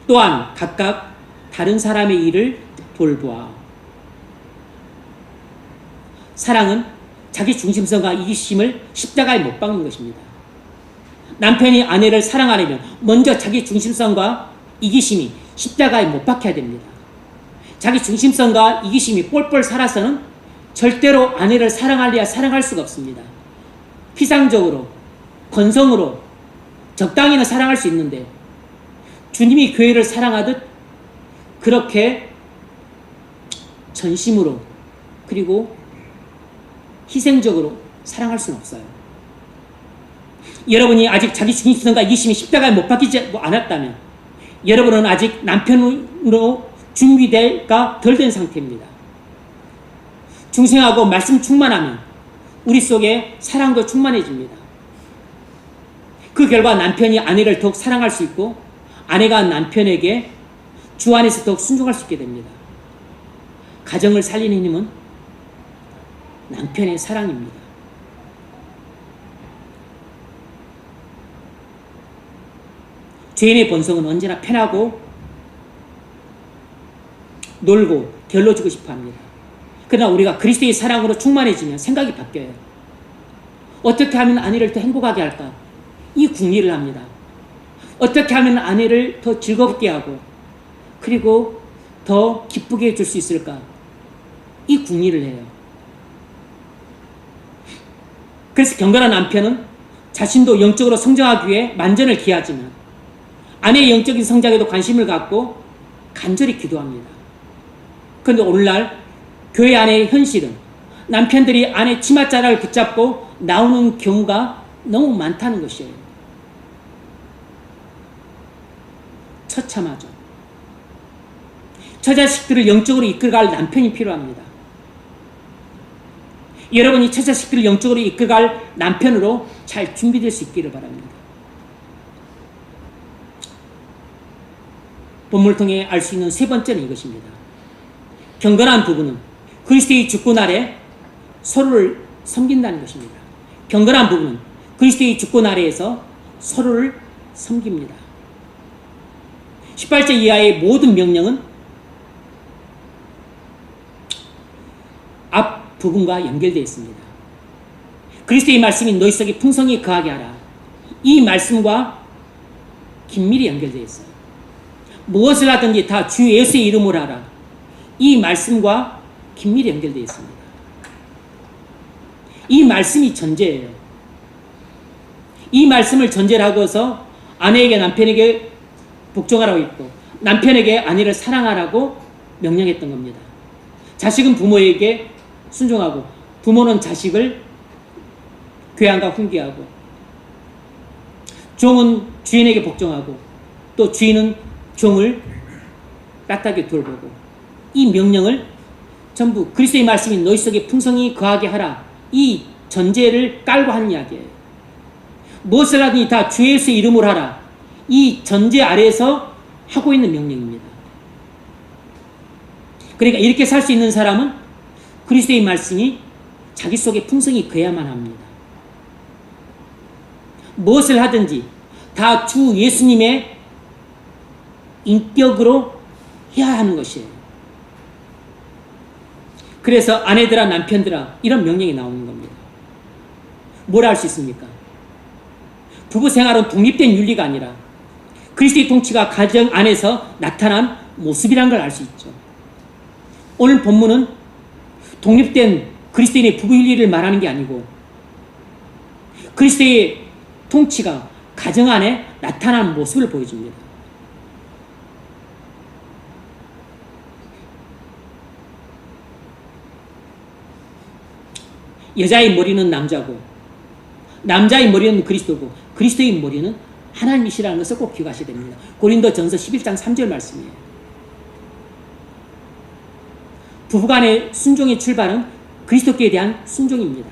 또한 각각 다른 사람의 일을 돌보아. 사랑은 자기 중심성과 이기심을 십자가에 못 박는 것입니다. 남편이 아내를 사랑하려면 먼저 자기 중심성과 이기심이 십자가에 못 박혀야 됩니다. 자기 중심성과 이기심이 뻘뻘 살아서는 절대로 아내를 사랑하려야 사랑할 수가 없습니다. 피상적으로, 건성으로 적당히는 사랑할 수 있는데 주님이 교회를 사랑하듯 그렇게 전심으로 그리고 희생적으로 사랑할 수는 없어요. 여러분이 아직 자기 중심성과 이기심이 십자가에 못 박히지 않았다면 여러분은 아직 남편으로 준비가 덜 된 상태입니다. 중생하고 말씀 충만하면 우리 속에 사랑도 충만해집니다. 그 결과 남편이 아내를 더욱 사랑할 수 있고 아내가 남편에게 주 안에서 더욱 순종할 수 있게 됩니다. 가정을 살리는 힘은 남편의 사랑입니다. 죄인의 본성은 언제나 편하고 놀고 결로주고 싶어합니다. 그러나 우리가 그리스도의 사랑으로 충만해지면 생각이 바뀌어요. 어떻게 하면 아내를 더 행복하게 할까? 이 궁리를 합니다. 어떻게 하면 아내를 더 즐겁게 하고 그리고 더 기쁘게 해줄 수 있을까? 이 궁리를 해요. 그래서 경건한 남편은 자신도 영적으로 성장하기 위해 만전을 기하지만 아내의 영적인 성장에도 관심을 갖고 간절히 기도합니다. 그런데 오늘날 교회 안의 현실은 남편들이 아내 치맛자락을 붙잡고 나오는 경우가 너무 많다는 것이에요. 처참하죠. 처자식들을 영적으로 이끌어갈 남편이 필요합니다. 여러분이 처자식들을 영적으로 이끌어갈 남편으로 잘 준비될 수 있기를 바랍니다. 본문을 통해 알 수 있는 세 번째는 이것입니다. 경건한 부부는 그리스도의 주권 아래 서로를 섬긴다는 것입니다. 경건한 부부는 그리스도의 주권 아래에서 서로를 섬깁니다. 18절 이하의 모든 명령은 앞 부분과 연결되어 있습니다. 그리스도의 말씀이 너희 속에 풍성히 거하게 하라. 이 말씀과 긴밀히 연결되어 있어요. 무엇을 하든지 다 주 예수의 이름으로 하라. 이 말씀과 긴밀히 연결되어 있습니다. 이 말씀이 전제예요. 이 말씀을 전제로 하고서 아내에게 남편에게 복종하라고 했고 남편에게 아내를 사랑하라고 명령했던 겁니다. 자식은 부모에게 순종하고 부모는 자식을 괴한과 훈계하고 종은 주인에게 복종하고 또 주인은 종을 따뜻하게 돌보고 이 명령을 전부 그리스도의 말씀이 너희 속에 풍성히 거하게 하라. 이 전제를 깔고 하는 이야기예요. 무엇을 하든지 다 주 예수의 이름으로 하라. 이 전제 아래에서 하고 있는 명령입니다. 그러니까 이렇게 살 수 있는 사람은 그리스도의 말씀이 자기 속에 풍성히 거해야만 합니다. 무엇을 하든지 다 주 예수님의 인격으로 해야 하는 것이에요. 그래서 아내들아 남편들아 이런 명령이 나오는 겁니다. 뭐라 할 수 있습니까? 부부 생활은 독립된 윤리가 아니라 그리스도의 통치가 가정 안에서 나타난 모습이란 걸 알 수 있죠. 오늘 본문은 독립된 그리스도인의 부부 윤리를 말하는 게 아니고 그리스도의 통치가 가정 안에 나타난 모습을 보여줍니다. 여자의 머리는 남자고 남자의 머리는 그리스도고 그리스도의 머리는 하나님이시라는 것을 꼭 기억하셔야 됩니다. 고린도전서 11장 3절 말씀이에요. 부부간의 순종의 출발은 그리스도께 대한 순종입니다.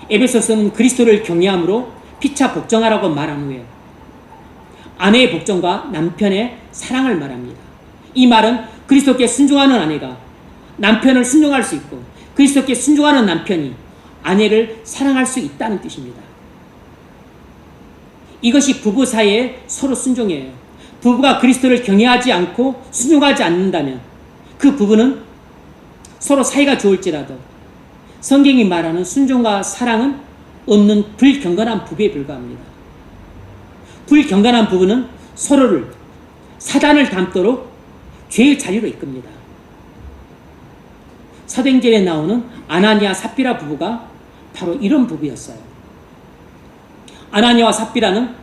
에베소서는 그리스도를 경외함으로 피차 복종하라고 말한 후에 아내의 복종과 남편의 사랑을 말합니다. 이 말은 그리스도께 순종하는 아내가 남편을 순종할 수 있고 그리스도께 순종하는 남편이 아내를 사랑할 수 있다는 뜻입니다. 이것이 부부 사이의 서로 순종이에요. 부부가 그리스도를 경외하지 않고 순종하지 않는다면 그 부부는 서로 사이가 좋을지라도 성경이 말하는 순종과 사랑은 없는 불경건한 부부에 불과합니다. 불경건한 부부는 서로를 사단을 닮도록 죄의 자리로 이끕니다. 사도행전에 나오는 아나니아 삽비라 부부가 바로 이런 부부였어요. 아나니아와 삽비라는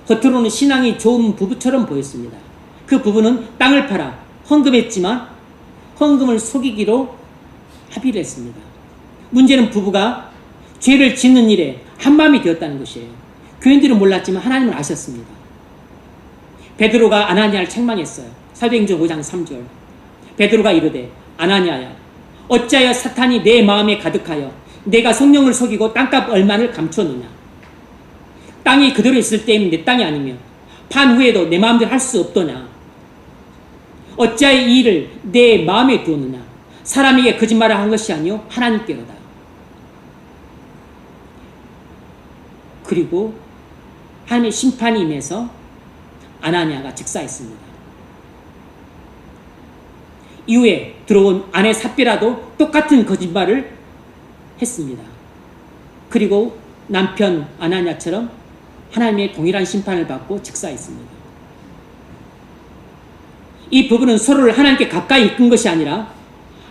겉으로는 신앙이 좋은 부부처럼 보였습니다. 그 부부는 땅을 팔아 헌금했지만 헌금을 속이기로 합의를 했습니다. 문제는 부부가 죄를 짓는 일에 한마음이 되었다는 것이에요. 교인들은 몰랐지만 하나님은 아셨습니다. 베드로가 아나니아를 책망했어요. 사도행전 5장 3절. 베드로가 이르되 아나니아야 어찌하여 사탄이 내 마음에 가득하여 내가 성령을 속이고 땅값 얼마를 감추었느냐. 땅이 그대로 있을 때에는 내 땅이 아니며 판 후에도 내 마음대로 할 수 없더냐. 어찌하여 이 일을 내 마음에 두었느냐. 사람에게 거짓말을 한 것이 아니요 하나님께로다. 그리고 하나님의 심판이 임해서 아나니아가 즉사했습니다. 이후에 들어온 아내 삽비라도 똑같은 거짓말을 했습니다. 그리고 남편 아나니아처럼 하나님의 동일한 심판을 받고 즉사했습니다. 이 부부는 서로를 하나님께 가까이 이끈 것이 아니라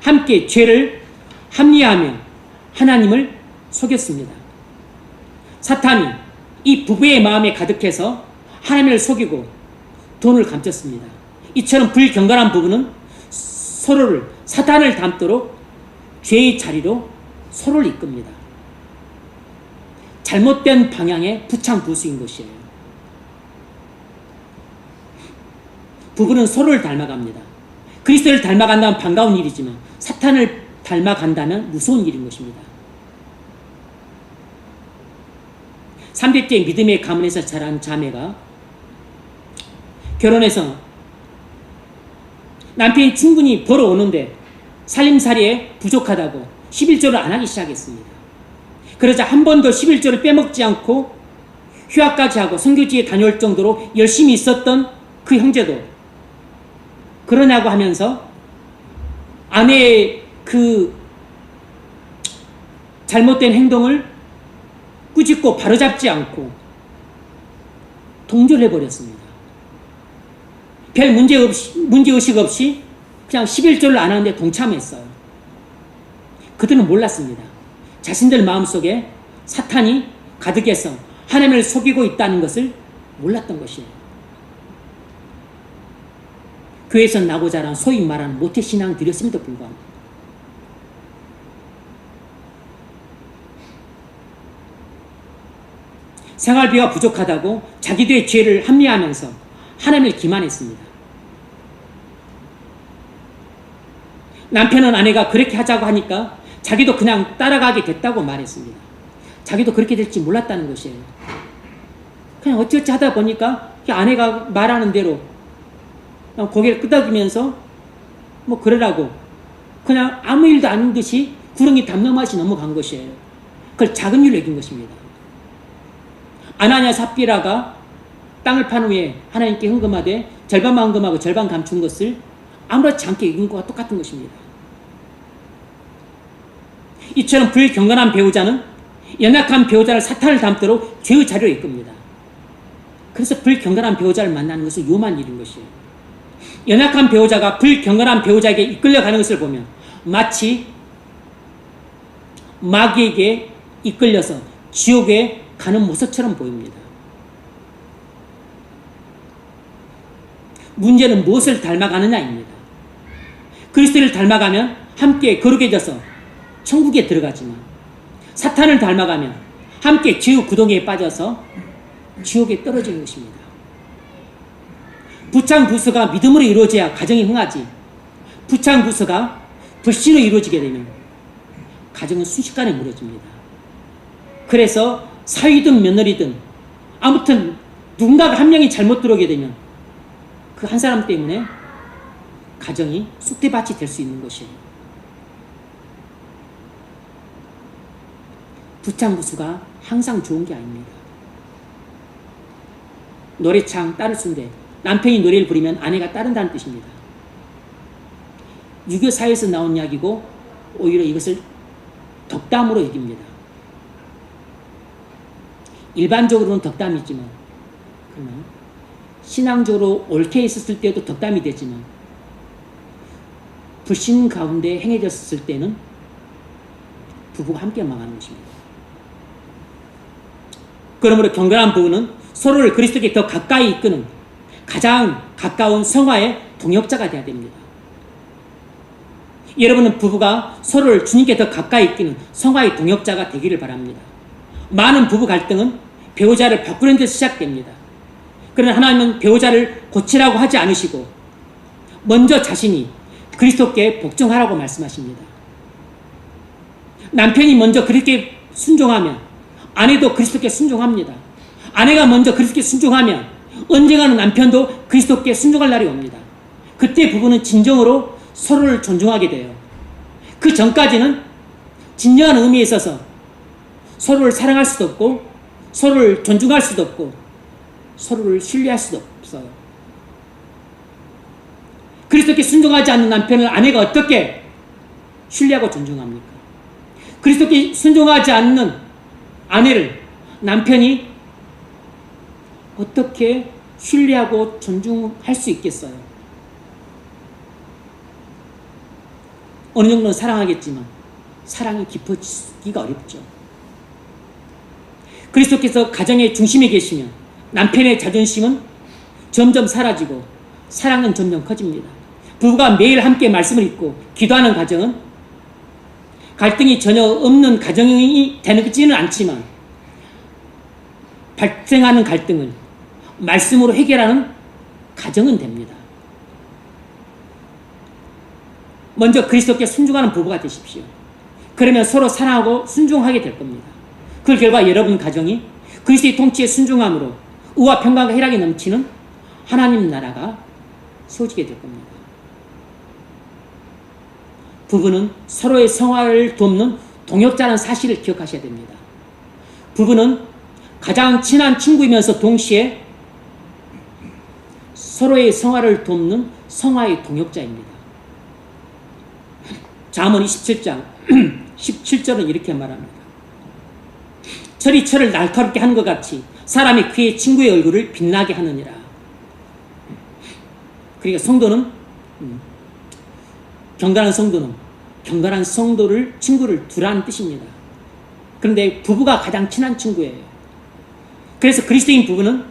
함께 죄를 합리화하며 하나님을 속였습니다. 사탄이 이 부부의 마음에 가득해서 하나님을 속이고 돈을 감췄습니다. 이처럼 불경건한 부부는 서로를 사탄을 닮도록 죄의 자리로 서로를 이끕니다. 잘못된 방향의 부창부수인 것이에요. 부부는 서로를 닮아갑니다. 그리스도를 닮아간다면 반가운 일이지만 사탄을 닮아간다면 무서운 일인 것입니다. 3대째 믿음의 가문에서 자란 자매가 결혼해서 남편이 충분히 벌어오는데 살림살이에 부족하다고 11조를 안 하기 시작했습니다. 그러자 한 번도 11조를 빼먹지 않고 휴학까지 하고 선교지에 다녀올 정도로 열심히 있었던 그 형제도 그러냐고 하면서 아내의 그 잘못된 행동을 꾸짖고 바로잡지 않고 동조해버렸습니다. 별 문제의식 없이 그냥 11조를 안 하는데 동참했어요. 그들은 몰랐습니다. 자신들 마음속에 사탄이 가득해서 하나님을 속이고 있다는 것을 몰랐던 것이에요. 교회에서 나고 자란 소위 말하는 모태신앙들이었음에도 불구합니다. 생활비가 부족하다고 자기들의 죄를 합리화하면서 하나님을 기만했습니다. 남편은 아내가 그렇게 하자고 하니까 자기도 그냥 따라가게 됐다고 말했습니다. 자기도 그렇게 될지 몰랐다는 것이에요. 그냥 어찌어찌 하다 보니까 아내가 말하는 대로 그냥 고개를 끄덕이면서 뭐 그러라고 그냥 아무 일도 아닌 듯이 구렁이 담넘어시 넘어간 것이에요. 그걸 작은 일로 여긴 것입니다. 아나니아 삽비라가 땅을 판 후에 하나님께 헌금하되 절반만 헌금하고 절반 감춘 것을 아무렇지 않게 여긴 것과 똑같은 것입니다. 이처럼 불경건한 배우자는 연약한 배우자를 사탄을 닮도록 죄의 자리로 이끕니다. 그래서 불경건한 배우자를 만나는 것은 위험한 일인 것이에요. 연약한 배우자가 불경건한 배우자에게 이끌려가는 것을 보면 마치 마귀에게 이끌려서 지옥에 가는 모습처럼 보입니다. 문제는 무엇을 닮아가느냐입니다. 그리스도를 닮아가면 함께 거룩해져서 천국에 들어가지만 사탄을 닮아가면 함께 지옥 구덩이에 빠져서 지옥에 떨어지는 것입니다. 부창부서가 믿음으로 이루어져야 가정이 흥하지, 부창부서가 불신으로 이루어지게 되면 가정은 순식간에 무너집니다. 그래서 사위든 며느리든 아무튼 누군가가 한 명이 잘못 들어오게 되면 그 한 사람 때문에 가정이 쑥대밭이 될 수 있는 것이에요. 부창부수가 항상 좋은 게 아닙니다. 노래창 딸을 쓴데 남편이 노래를 부르면 아내가 따른다는 뜻입니다. 유교 사회에서 나온 이야기고 오히려 이것을 덕담으로 여깁니다. 일반적으로는 덕담이지만 그러나 신앙적으로 옳게 있었을 때도 덕담이 되지만 불신 가운데 행해졌을 때는 부부가 함께 망하는 것입니다. 그러므로 경건한 부부는 서로를 그리스도께 더 가까이 이끄는 가장 가까운 성화의 동역자가 되어야 됩니다. 여러분은 부부가 서로를 주님께 더 가까이 이끄는 성화의 동역자가 되기를 바랍니다. 많은 부부 갈등은 배우자를 바꾸는 데서 시작됩니다. 그러나 하나님은 배우자를 고치라고 하지 않으시고 먼저 자신이 그리스도께 복종하라고 말씀하십니다. 남편이 먼저 그렇게 순종하면 아내도 그리스도께 순종합니다. 아내가 먼저 그리스도께 순종하면 언젠가는 남편도 그리스도께 순종할 날이 옵니다. 그때 부부는 진정으로 서로를 존중하게 돼요. 그 전까지는 진정한 의미에 있어서 서로를 사랑할 수도 없고 서로를 존중할 수도 없고 서로를 신뢰할 수도 없어요. 그리스도께 순종하지 않는 남편을 아내가 어떻게 신뢰하고 존중합니까? 그리스도께 순종하지 않는 아내를 남편이 어떻게 신뢰하고 존중할 수 있겠어요? 어느 정도는 사랑하겠지만 사랑이 깊어지기가 어렵죠. 그리스도께서 가정의 중심에 계시면 남편의 자존심은 점점 사라지고 사랑은 점점 커집니다. 부부가 매일 함께 말씀을 읽고 기도하는 가정은 갈등이 전혀 없는 가정이 되지는 않지만 발생하는 갈등을 말씀으로 해결하는 가정은 됩니다. 먼저 그리스도께 순종하는 부부가 되십시오. 그러면 서로 사랑하고 순종하게 될 겁니다. 그 결과 여러분 가정이 그리스도의 통치에 순종함으로 의와 평강과 희락이 넘치는 하나님 나라가 세워지게 될 겁니다. 부부는 서로의 성화를 돕는 동역자라는 사실을 기억하셔야 됩니다. 부부는 가장 친한 친구이면서 동시에 서로의 성화를 돕는 성화의 동역자입니다. 잠언 27장 17절은 이렇게 말합니다. 철이 철을 날카롭게 하는 것 같이 사람이 그의 친구의 얼굴을 빛나게 하느니라. 그러니까 성도는 경건한 성도를 친구를 두라는 뜻입니다. 그런데 부부가 가장 친한 친구예요. 그래서 그리스도인 부부는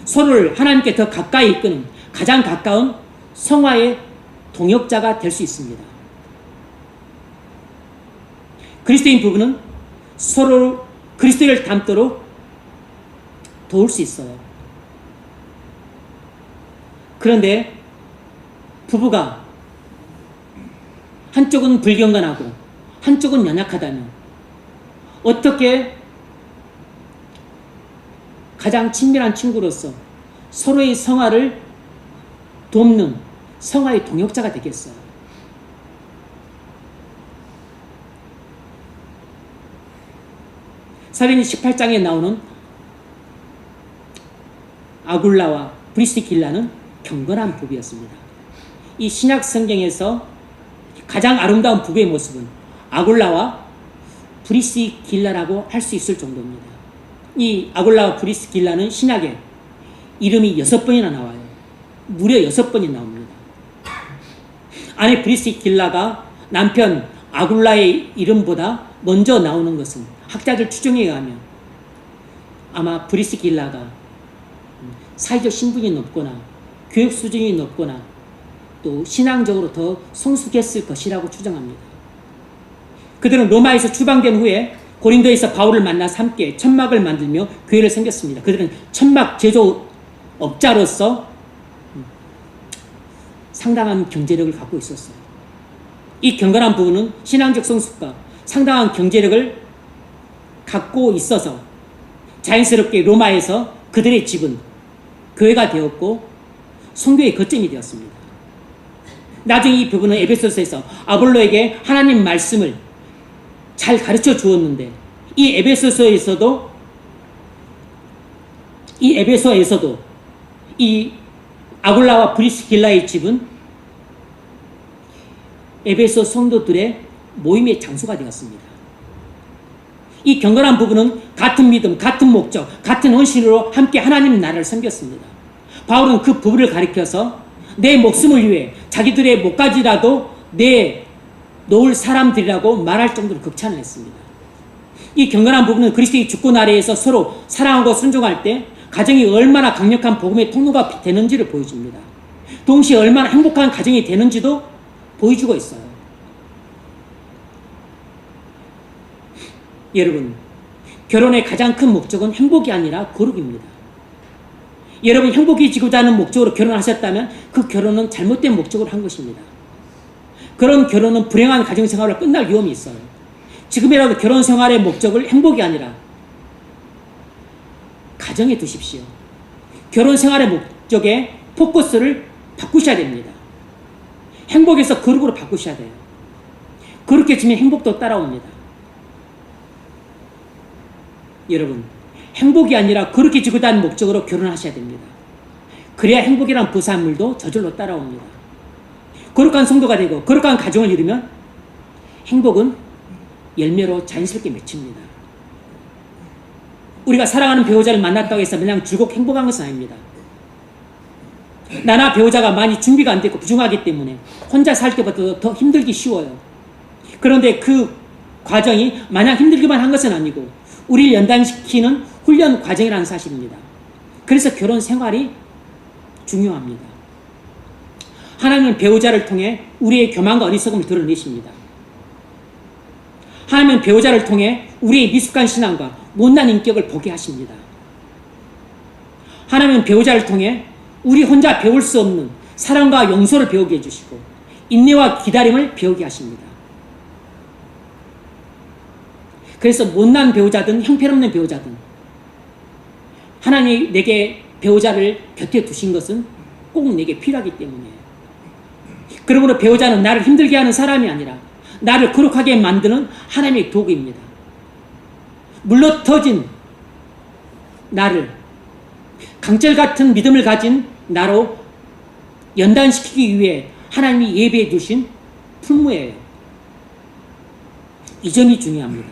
서로를 하나님께 더 가까이 이끄는 가장 가까운 성화의 동역자가 될 수 있습니다. 그리스도인 부부는 서로 그리스도를 닮도록 도울 수 있어요. 그런데 부부가 한쪽은 불경건하고 한쪽은 연약하다면 어떻게 가장 친밀한 친구로서 서로의 성화를 돕는 성화의 동역자가 되겠어요? 사도행전 18장에 나오는 아굴라와 브리스길라는 경건한 부부였습니다. 이 신약 성경에서 가장 아름다운 부부의 모습은 아굴라와 브리스길라라고 할 수 있을 정도입니다. 이 아굴라와 브리스길라는 신약에 이름이 6번이나 나와요. 무려 6번이 나옵니다. 아내 브리스길라가 남편 아굴라의 이름보다 먼저 나오는 것은 학자들 추정에 의하면 아마 브리스길라가 사회적 신분이 높거나 교육 수준이 높거나 또 신앙적으로 더 성숙했을 것이라고 추정합니다. 그들은 로마에서 추방된 후에 고린도에서 바울을 만나서 함께 천막을 만들며 교회를 섬겼습니다. 그들은 천막 제조업자로서 상당한 경제력을 갖고 있었어요. 이 경건한 부부는 신앙적 성숙과 상당한 경제력을 갖고 있어서 자연스럽게 로마에서 그들의 집은 교회가 되었고 선교의 거점이 되었습니다. 나중에 이 부부는 에베소서에서 아볼로에게 하나님 말씀을 잘 가르쳐 주었는데 이 에베소에서도 이 아굴라와 브리스길라의 집은 에베소 성도들의 모임의 장소가 되었습니다. 이 경건한 부부는 같은 믿음, 같은 목적, 같은 헌신으로 함께 하나님 나라를 섬겼습니다. 바울은 그 부부를 가리켜서 내 목숨을 위해 자기들의 목까지라도 내놓을 사람들이라고 말할 정도로 극찬을 했습니다. 이 경건한 부부는 그리스도의 주권 아래에서 서로 사랑하고 순종할 때 가정이 얼마나 강력한 복음의 통로가 되는지를 보여줍니다. 동시에 얼마나 행복한 가정이 되는지도 보여주고 있어요. 여러분, 결혼의 가장 큰 목적은 행복이 아니라 거룩입니다. 여러분, 행복해지고자 하는 목적으로 결혼하셨다면 그 결혼은 잘못된 목적으로 한 것입니다. 그런 결혼은 불행한 가정생활로 끝날 위험이 있어요. 지금이라도 결혼생활의 목적을 행복이 아니라 가정에 두십시오. 결혼생활의 목적에 포커스를 바꾸셔야 됩니다. 행복에서 거룩으로 바꾸셔야 돼요. 그렇게 지면 행복도 따라옵니다. 여러분, 행복이 아니라 거룩해지고자 하는 목적으로 결혼하셔야 됩니다. 그래야 행복이란 부산물도 저절로 따라옵니다. 거룩한 성도가 되고 거룩한 가정을 이루면 행복은 열매로 자연스럽게 맺힙니다. 우리가 사랑하는 배우자를 만났다고 해서 그냥 즐겁고 행복한 것은 아닙니다. 나나 배우자가 많이 준비가 안 됐고 부족하기 때문에 혼자 살 때보다 더 힘들기 쉬워요. 그런데 그 과정이 마냥 힘들기만 한 것은 아니고 우리를 연단시키는 훈련 과정이라는 사실입니다. 그래서 결혼 생활이 중요합니다. 하나님은 배우자를 통해 우리의 교만과 어리석음을 드러내십니다. 하나님은 배우자를 통해 우리의 미숙한 신앙과 못난 인격을 보게 하십니다. 하나님은 배우자를 통해 우리 혼자 배울 수 없는 사랑과 용서를 배우게 해주시고 인내와 기다림을 배우게 하십니다. 그래서 못난 배우자든 형편없는 배우자든 하나님이 내게 배우자를 곁에 두신 것은 꼭 내게 필요하기 때문이에요. 그러므로 배우자는 나를 힘들게 하는 사람이 아니라 나를 거룩하게 만드는 하나님의 도구입니다. 물러터진 나를 강철 같은 믿음을 가진 나로 연단시키기 위해 하나님이 예배해 두신 품무예요. 이 점이 중요합니다.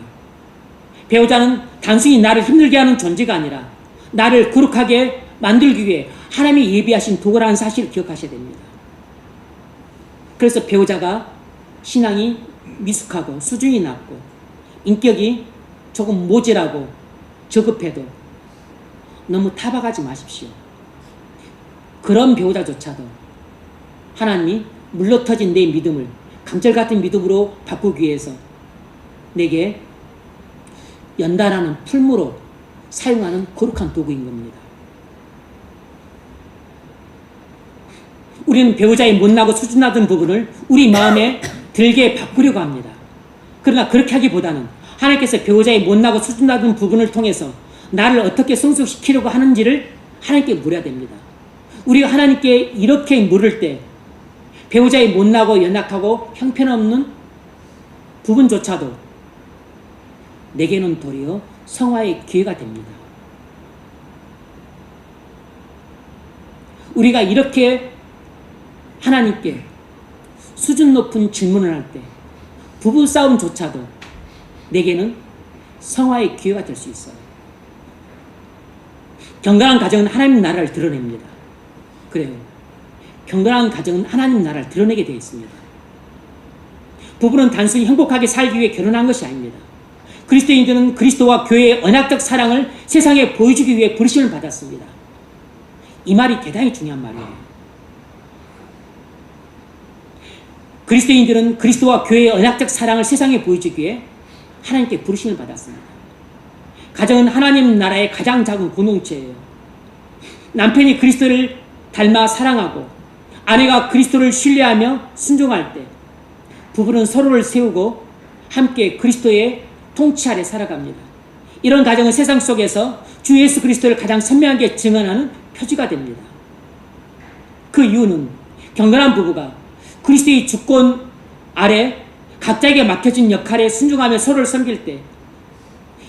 배우자는 단순히 나를 힘들게 하는 존재가 아니라 나를 거룩하게 만들기 위해 하나님이 예비하신 도구라는 사실을 기억하셔야 됩니다. 그래서 배우자가 신앙이 미숙하고 수준이 낮고 인격이 조금 모질하고 저급해도 너무 타박하지 마십시오. 그런 배우자조차도 하나님이 물러터진 내 믿음을 강철같은 믿음으로 바꾸기 위해서 내게 연단하는 풀무로 사용하는 거룩한 도구인 겁니다. 우리는 배우자의 못나고 수준 낮은 부분을 우리 마음에 들게 바꾸려고 합니다. 그러나 그렇게 하기보다는 하나님께서 배우자의 못나고 수준 낮은 부분을 통해서 나를 어떻게 성숙시키려고 하는지를 하나님께 물어야 됩니다. 우리가 하나님께 이렇게 물을 때 배우자의 못나고 연약하고 형편없는 부분조차도 내게는 도리어 성화의 기회가 됩니다. 우리가 이렇게 하나님께 수준 높은 질문을 할 때 부부싸움조차도 내게는 성화의 기회가 될 수 있어요. 경건한 가정은 하나님 나라를 드러냅니다. 그래요. 경건한 가정은 하나님 나라를 드러내게 되어 있습니다. 부부는 단순히 행복하게 살기 위해 결혼한 것이 아닙니다. 그리스도인들은 그리스도와 교회의 언약적 사랑을 세상에 보여주기 위해 부르심을 받았습니다. 이 말이 대단히 중요한 말이에요. 그리스도인들은 그리스도와 교회의 언약적 사랑을 세상에 보여주기 위해 하나님께 부르심을 받았습니다. 가정은 하나님 나라의 가장 작은 공동체예요. 남편이 그리스도를 닮아 사랑하고 아내가 그리스도를 신뢰하며 순종할 때 부부는 서로를 세우고 함께 그리스도의 통치 아래 살아갑니다. 이런 가정은 세상 속에서 주 예수 그리스도를 가장 선명하게 증언하는 표지가 됩니다. 그 이유는 경건한 부부가 그리스도의 주권 아래 각자에게 맡겨진 역할에 순종하며 서로를 섬길 때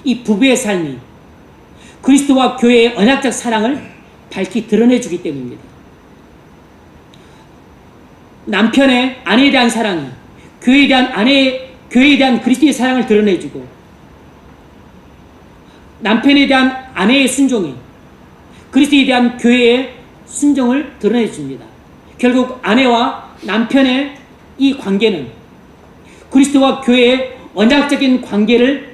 이 부부의 삶이 그리스도와 교회의 언약적 사랑을 밝히 드러내주기 때문입니다. 남편의 아내에 대한 사랑이 교회에 대한 그리스도의 사랑을 드러내주고 남편에 대한 아내의 순종이 그리스도에 대한 교회의 순종을 드러내줍니다. 결국 아내와 남편의 이 관계는 그리스도와 교회의 언약적인 관계를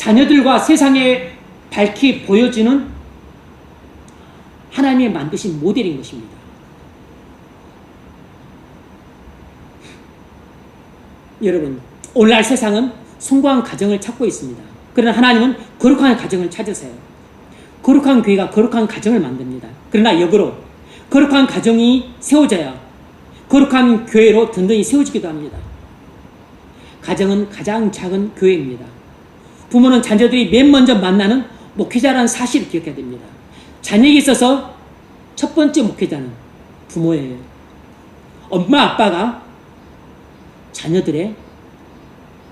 자녀들과 세상에 밝히 보여주는 하나님의 만드신 모델인 것입니다. 여러분, 오늘날 세상은 숭고한 가정을 찾고 있습니다. 그러나 하나님은 거룩한 가정을 찾으세요. 거룩한 교회가 거룩한 가정을 만듭니다. 그러나 역으로 거룩한 가정이 세워져야 거룩한 교회로 든든히 세워지기도 합니다. 가정은 가장 작은 교회입니다. 부모는 자녀들이 맨 먼저 만나는 목회자라는 사실을 기억해야 됩니다. 자녀에게 있어서 첫 번째 목회자는 부모예요. 엄마 아빠가 자녀들의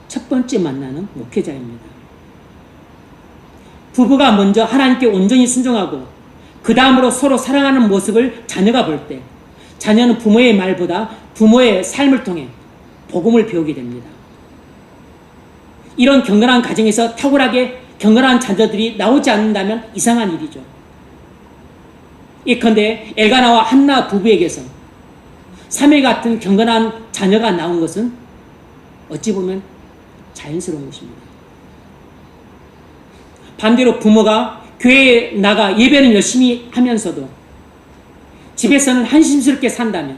첫 번째 만나는 목회자입니다. 부부가 먼저 하나님께 온전히 순종하고 그 다음으로 서로 사랑하는 모습을 자녀가 볼 때 자녀는 부모의 말보다 부모의 삶을 통해 복음을 배우게 됩니다. 이런 경건한 가정에서 탁월하게 경건한 자녀들이 나오지 않는다면 이상한 일이죠. 예컨대 엘가나와 한나 부부에게서 사무엘 같은 경건한 자녀가 나온 것은 어찌 보면 자연스러운 것입니다. 반대로 부모가 교회에 나가 예배는 열심히 하면서도 집에서는 한심스럽게 산다면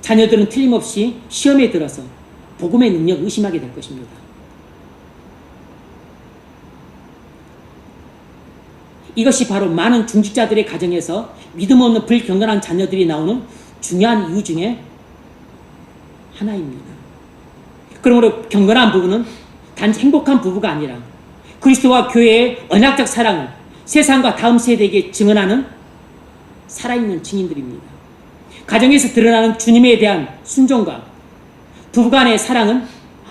자녀들은 틀림없이 시험에 들어서 복음의 능력을 의심하게 될 것입니다. 이것이 바로 많은 중직자들의 가정에서 믿음 없는 불경건한 자녀들이 나오는 중요한 이유 중에 하나입니다. 그러므로 경건한 부부는 단지 행복한 부부가 아니라 그리스도와 교회의 언약적 사랑을 세상과 다음 세대에게 증언하는 살아있는 증인들입니다. 가정에서 드러나는 주님에 대한 순종과 부부간의 사랑은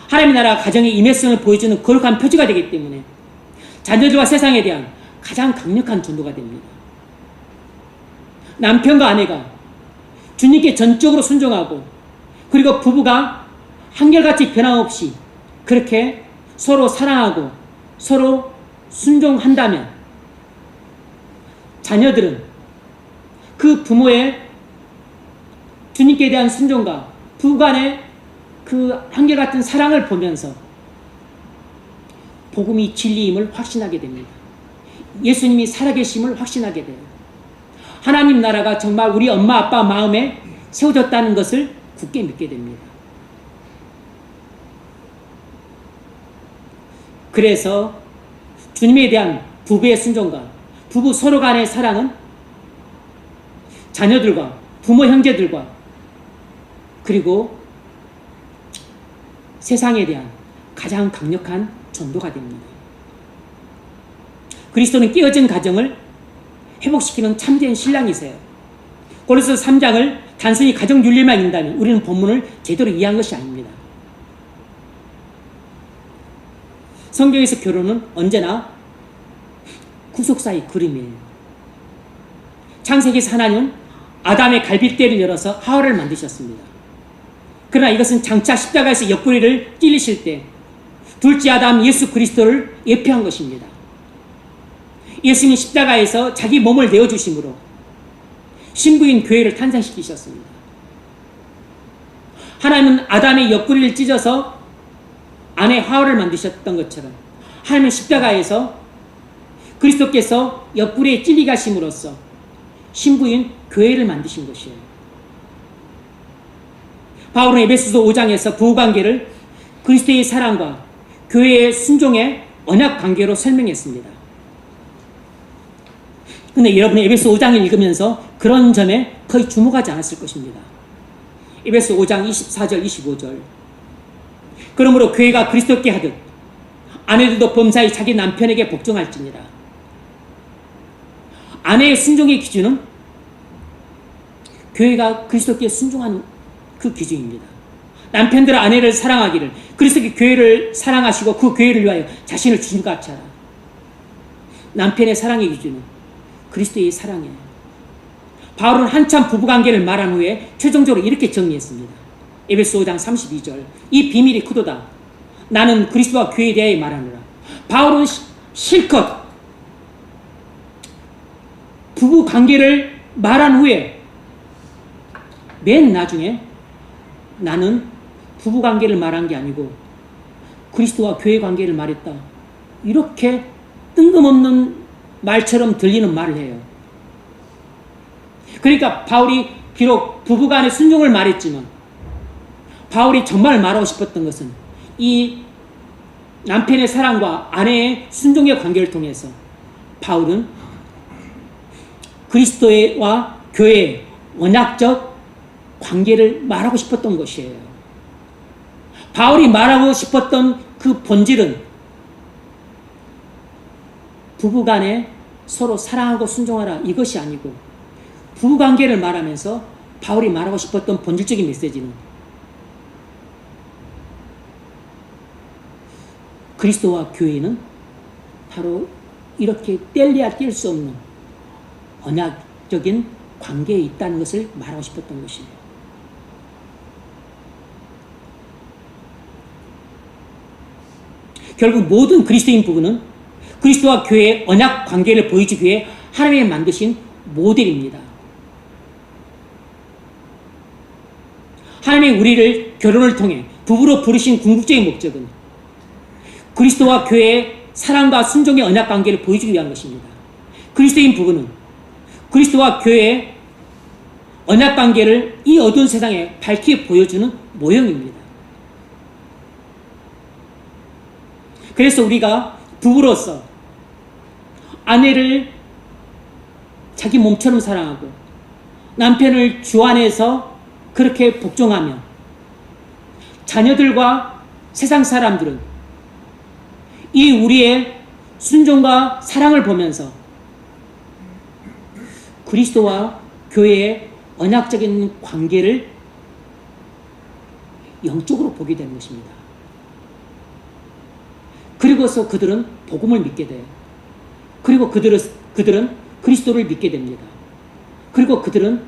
하나님의 나라 가정의 임해성을 보여주는 거룩한 표지가 되기 때문에 자녀들과 세상에 대한 가장 강력한 전도가 됩니다. 남편과 아내가 주님께 전적으로 순종하고 그리고 부부가 한결같이 변함없이 그렇게 서로 사랑하고 서로 순종한다면 자녀들은 그 부모의 주님께 대한 순종과 부부간의 그 한결같은 사랑을 보면서 복음이 진리임을 확신하게 됩니다. 예수님이 살아계심을 확신하게 돼요. 하나님 나라가 정말 우리 엄마 아빠 마음에 세워졌다는 것을 굳게 믿게 됩니다. 그래서 주님에 대한 부부의 순종과 부부 서로 간의 사랑은 자녀들과 부모 형제들과 그리고 세상에 대한 가장 강력한 전도가 됩니다. 그리스도는 깨어진 가정을 회복시키는 참된 신랑이세요. 고린도서 3장을 단순히 가정 윤리만 읽는다면 우리는 본문을 제대로 이해한 것이 아닙니다. 성경에서 결혼은 언제나 구속사의 그림이에요. 창세기에서 하나님은 아담의 갈빗대를 열어서 하와를 만드셨습니다. 그러나 이것은 장차 십자가에서 옆구리를 찔리실 때 둘째 아담 예수 그리스도를 예표한 것입니다. 예수님이 십자가에서 자기 몸을 내어주심으로 신부인 교회를 탄생시키셨습니다. 하나님은 아담의 옆구리를 찢어서 아내 하와를 만드셨던 것처럼 하나님은 십자가에서 그리스도께서 옆구리에 찔리게 하심으로써 신부인 교회를 만드신 것이에요. 바울은 에베소서 5장에서 부부관계를 그리스도의 사랑과 교회의 순종의 언약관계로 설명했습니다. 근데 여러분이 에베소 5장을 읽으면서 그런 점에 거의 주목하지 않았을 것입니다. 에베소 5장 24절 25절 그러므로 교회가 그리스도께 하듯 아내들도 범사에 자기 남편에게 복종할지니라. 아내의 순종의 기준은 교회가 그리스도께 순종하는 그 기준입니다. 남편들은 아내를 사랑하기를 그리스도께 교회를 사랑하시고 그 교회를 위하여 자신을 주님같이 하라. 남편의 사랑의 기준은 그리스도의 사랑이에요. 바울은 한참 부부관계를 말한 후에 최종적으로 이렇게 정리했습니다. 에베소 5장 32절 이 비밀이 크도다. 나는 그리스도와 교회에 대하여 말하노라. 바울은 실컷 부부관계를 말한 후에 맨 나중에 나는 부부관계를 말한 게 아니고 그리스도와 교회 관계를 말했다. 이렇게 뜬금없는 말처럼 들리는 말을 해요. 그러니까 바울이 비록 부부간의 순종을 말했지만 바울이 정말 말하고 싶었던 것은 이 남편의 사랑과 아내의 순종의 관계를 통해서 바울은 그리스도와 교회의 언약적 관계를 말하고 싶었던 것이에요. 바울이 말하고 싶었던 그 본질은 부부간에 서로 사랑하고 순종하라 이것이 아니고 부부관계를 말하면서 바울이 말하고 싶었던 본질적인 메시지는 그리스도와 교회는 바로 이렇게 뗄래야 뗄 수 없는 언약적인 관계에 있다는 것을 말하고 싶었던 것이에요. 결국 모든 그리스도인 부부는 그리스도와 교회의 언약 관계를 보여주기 위해 하나님이 만드신 모델입니다. 하나님이 우리를 결혼을 통해 부부로 부르신 궁극적인 목적은 그리스도와 교회의 사랑과 순종의 언약 관계를 보여주기 위한 것입니다. 그리스도인 부부는 그리스도와 교회의 언약 관계를 이 어두운 세상에 밝히 보여주는 모형입니다. 그래서 우리가 부부로서 아내를 자기 몸처럼 사랑하고 남편을 주 안에서 그렇게 복종하며 자녀들과 세상 사람들은 이 우리의 순종과 사랑을 보면서 그리스도와 교회의 언약적인 관계를 영적으로 보게 되는 것입니다. 그리고서 그들은 복음을 믿게 돼요. 그리고 그들은 그리스도를 믿게 됩니다. 그리고 그들은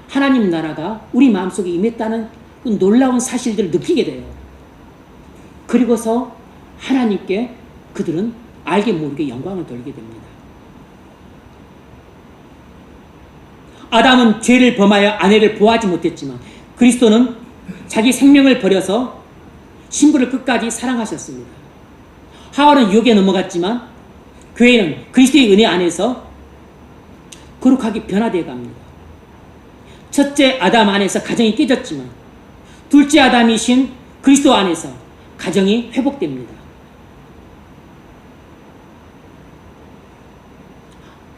하나님 나라가 우리 마음속에 임했다는 그 놀라운 사실들을 느끼게 돼요. 그리고서 하나님께 그들은 알게 모르게 영광을 돌리게 됩니다. 아담은 죄를 범하여 아내를 보호하지 못했지만 그리스도는 자기 생명을 버려서 신부를 끝까지 사랑하셨습니다. 하와는 유혹에 넘어갔지만 교회는 그리스도의 은혜 안에서 거룩하게 변화되어 갑니다. 첫째 아담 안에서 가정이 깨졌지만 둘째 아담이신 그리스도 안에서 가정이 회복됩니다.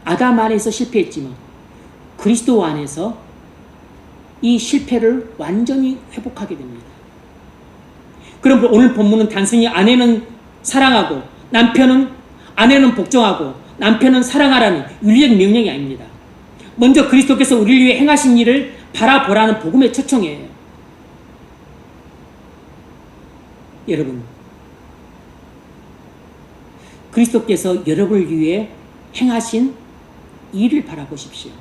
아담 안에서 실패했지만 그리스도 안에서 이 실패를 완전히 회복하게 됩니다. 그럼 오늘 본문은 단순히 아내는 사랑하고 아내는 복종하고 남편은 사랑하라는 윤리적 명령이 아닙니다. 먼저 그리스도께서 우리를 위해 행하신 일을 바라보라는 복음의 초청이에요. 여러분, 그리스도께서 여러분을 위해 행하신 일을 바라보십시오.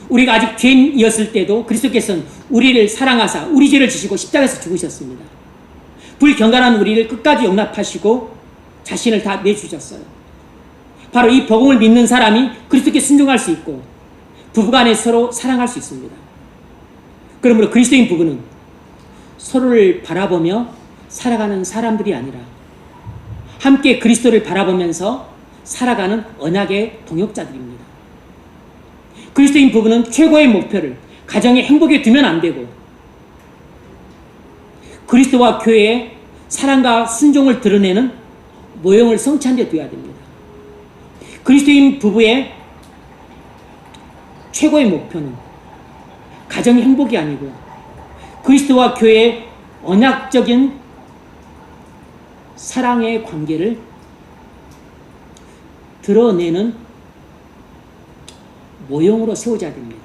우리가 아직 죄인이었을 때도 그리스도께서는 우리를 사랑하사 우리 죄를 지시고 십자가에서 죽으셨습니다. 불경건한 우리를 끝까지 용납하시고 자신을 다 내주셨어요. 바로 이 복음을 믿는 사람이 그리스도께 순종할 수 있고 부부간에 서로 사랑할 수 있습니다. 그러므로 그리스도인 부부는 서로를 바라보며 살아가는 사람들이 아니라 함께 그리스도를 바라보면서 살아가는 언약의 동역자들입니다. 그리스도인 부부는 최고의 목표를 가정의 행복에 두면 안 되고 그리스도와 교회의 사랑과 순종을 드러내는 모형을 성취한 데 두어야 됩니다. 그리스도인 부부의 최고의 목표는 가정의 행복이 아니고 그리스도와 교회의 언약적인 사랑의 관계를 드러내는 모형으로 세워져야 됩니다.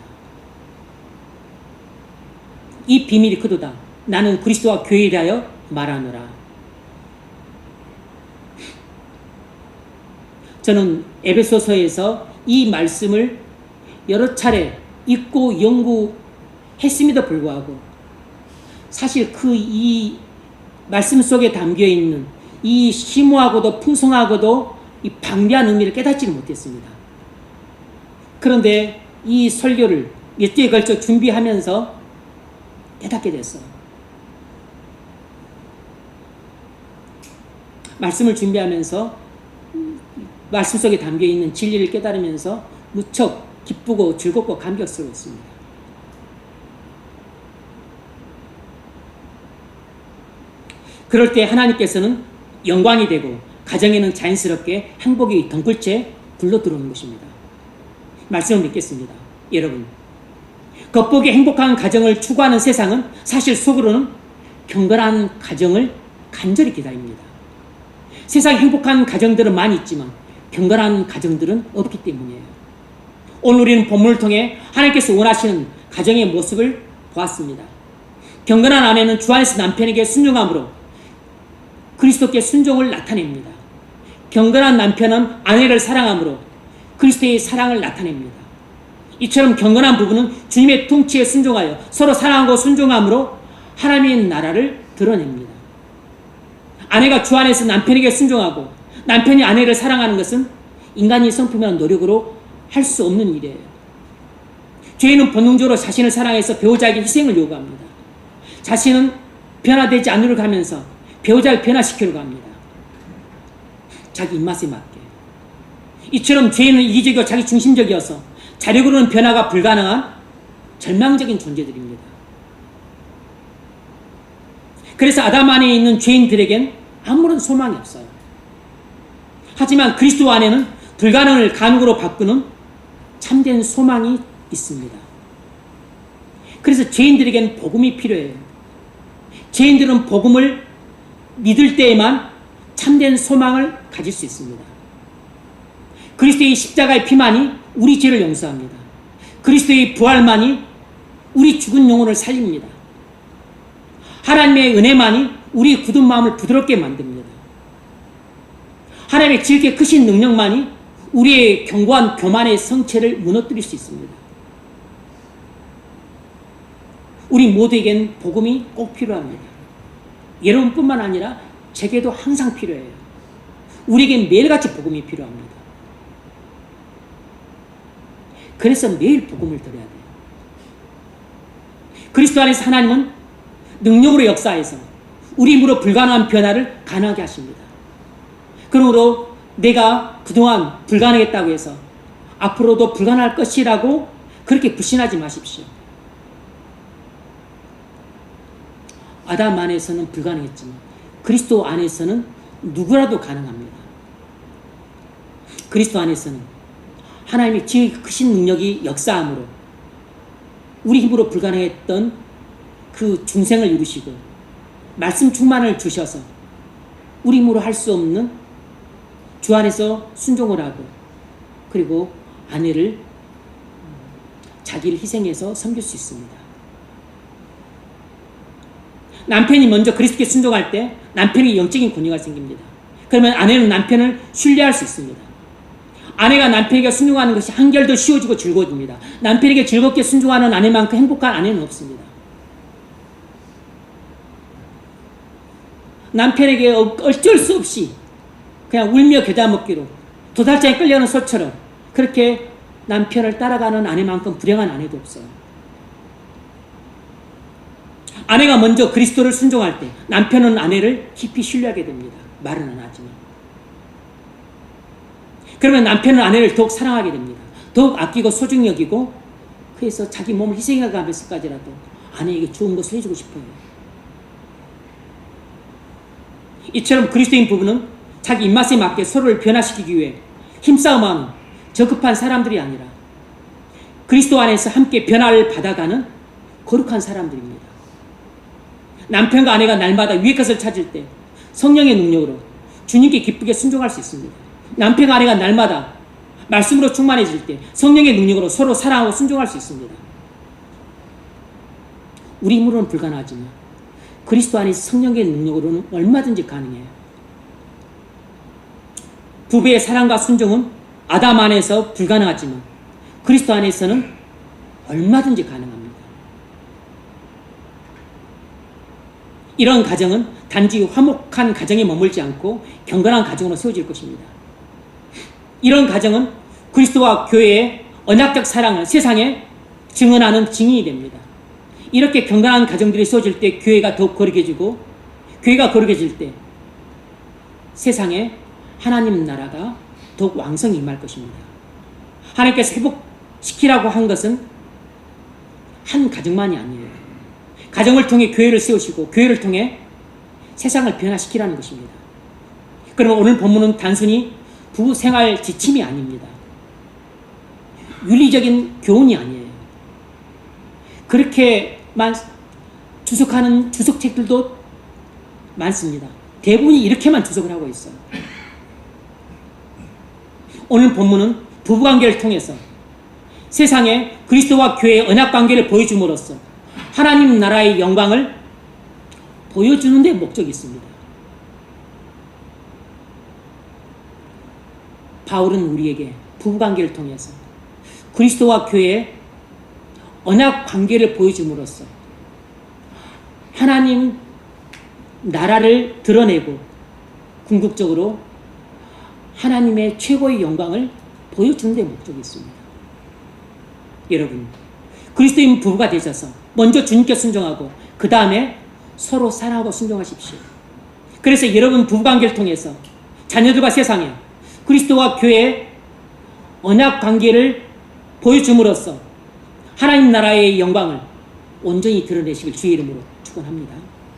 이 비밀이 크도다. 나는 그리스도와 교회에 대하여 말하노라. 저는 에베소서에서 이 말씀을 여러 차례 읽고 연구했음에도 불구하고 사실 이 말씀 속에 담겨있는 이 심오하고도 풍성하고도 이 방대한 의미를 깨닫지는 못했습니다. 그런데 이 설교를 몇 주에 걸쳐 준비하면서 깨닫게 됐어요. 말씀을 준비하면서 말씀 속에 담겨있는 진리를 깨달으면서 무척 기쁘고 즐겁고 감격스러웠습니다. 그럴 때 하나님께서는 영광이 되고 가정에는 자연스럽게 행복이 덩굴째 굴러 들어오는 것입니다. 말씀을 믿겠습니다. 여러분, 겉보기 행복한 가정을 추구하는 세상은 사실 속으로는 경건한 가정을 간절히 기다립니다. 세상 행복한 가정들은 많이 있지만 경건한 가정들은 없기 때문이에요. 오늘 우리는 본문을 통해 하나님께서 원하시는 가정의 모습을 보았습니다. 경건한 아내는 주 안에서 남편에게 순종함으로 그리스도께 순종을 나타냅니다. 경건한 남편은 아내를 사랑함으로 그리스도의 사랑을 나타냅니다. 이처럼 경건한 부부는 주님의 통치에 순종하여 서로 사랑하고 순종함으로 하나님의 나라를 드러냅니다. 아내가 주 안에서 남편에게 순종하고 남편이 아내를 사랑하는 것은 인간이 성품이나 노력으로 할 수 없는 일이에요. 죄인은 본능적으로 자신을 사랑해서 배우자에게 희생을 요구합니다. 자신은 변화되지 않으려고 하면서 배우자를 변화시키려고 합니다. 자기 입맛에 맞게. 이처럼 죄인은 이기적이고 자기 중심적이어서 자력으로는 변화가 불가능한 절망적인 존재들입니다. 그래서 아담 안에 있는 죄인들에겐 아무런 소망이 없어요. 하지만 그리스도 안에는 불가능을 가능으로 바꾸는 참된 소망이 있습니다. 그래서 죄인들에겐 복음이 필요해요. 죄인들은 복음을 믿을 때에만 참된 소망을 가질 수 있습니다. 그리스도의 십자가의 피만이 우리 죄를 용서합니다. 그리스도의 부활만이 우리 죽은 영혼을 살립니다. 하나님의 은혜만이 우리 굳은 마음을 부드럽게 만듭니다. 하나님의 지극히 크신 능력만이 우리의 견고한 교만의 성체를 무너뜨릴 수 있습니다. 우리 모두에겐 복음이 꼭 필요합니다. 여러분뿐만 아니라 제게도 항상 필요해요. 우리에겐 매일같이 복음이 필요합니다. 그래서 매일 복음을 드려야 돼요. 그리스도 안에서 하나님은 능력으로 역사해서 우리 힘으로 불가능한 변화를 가능하게 하십니다. 그러므로 내가 그동안 불가능했다고 해서 앞으로도 불가능할 것이라고 그렇게 불신하지 마십시오. 아담 안에서는 불가능했지만 그리스도 안에서는 누구라도 가능합니다. 그리스도 안에서는 하나님의 지극히 크신 능력이 역사함으로 우리 힘으로 불가능했던 그 중생을 이루시고 말씀 충만을 주셔서 우리 힘으로 할 수 없는 주 안에서 순종을 하고 그리고 아내를 자기를 희생해서 섬길 수 있습니다. 남편이 먼저 그리스도께 순종할 때 남편에게 영적인 권위가 생깁니다. 그러면 아내는 남편을 신뢰할 수 있습니다. 아내가 남편에게 순종하는 것이 한결 더 쉬워지고 즐거워집니다. 남편에게 즐겁게 순종하는 아내만큼 행복한 아내는 없습니다. 남편에게 어쩔 수 없이 그냥 울며 겨자 먹기로 도살장에 끌려가는 소처럼 그렇게 남편을 따라가는 아내만큼 불행한 아내도 없어요. 아내가 먼저 그리스도를 순종할 때 남편은 아내를 깊이 신뢰하게 됩니다. 말은 안 하지만. 그러면 남편은 아내를 더욱 사랑하게 됩니다. 더욱 아끼고 소중히 여기고 그래서 자기 몸을 희생해가면서까지라도 아내에게 좋은 것을 해주고 싶어요. 이처럼 그리스도인 부부는 자기 입맛에 맞게 서로를 변화시키기 위해 힘싸움하는 저급한 사람들이 아니라 그리스도 안에서 함께 변화를 받아가는 거룩한 사람들입니다. 남편과 아내가 날마다 위의 것을 찾을 때 성령의 능력으로 주님께 기쁘게 순종할 수 있습니다. 남편과 아내가 날마다 말씀으로 충만해질 때 성령의 능력으로 서로 사랑하고 순종할 수 있습니다. 우리 힘으로는 불가능하지만 그리스도 안에서 성령의 능력으로는 얼마든지 가능해요. 부부의 사랑과 순종은 아담 안에서 불가능하지만 그리스도 안에서는 얼마든지 가능합니다. 이런 가정은 단지 화목한 가정에 머물지 않고 경건한 가정으로 세워질 것입니다. 이런 가정은 그리스도와 교회의 언약적 사랑을 세상에 증언하는 증인이 됩니다. 이렇게 경건한 가정들이 세워질 때 교회가 더욱 거룩해지고, 교회가 거룩해질 때 세상에 하나님 나라가 더욱 왕성히 임할 것입니다. 하나님께서 회복시키라고 한 것은 한 가정만이 아니에요. 가정을 통해 교회를 세우시고 교회를 통해 세상을 변화시키라는 것입니다. 그러면 오늘 본문은 단순히 부부 생활 지침이 아닙니다. 윤리적인 교훈이 아니에요. 그렇게만 주석하는 주석책들도 많습니다. 대부분이 이렇게만 주석을 하고 있어요. 오늘 본문은 부부관계를 통해서 세상에 그리스도와 교회의 언약관계를 보여줌으로써 하나님 나라의 영광을 보여주는 데 목적이 있습니다. 바울은 우리에게 부부관계를 통해서 그리스도와 교회의 언약관계를 보여줌으로써 하나님 나라를 드러내고 궁극적으로 하나님의 최고의 영광을 보여주는 데 목적이 있습니다. 여러분, 그리스도인 부부가 되셔서 먼저 주님께 순종하고 그 다음에 서로 사랑하고 순종하십시오. 그래서 여러분 부부관계를 통해서 자녀들과 세상에 그리스도와 교회의 언약관계를 보여줌으로써 하나님 나라의 영광을 온전히 드러내시길 주의 이름으로 축원합니다.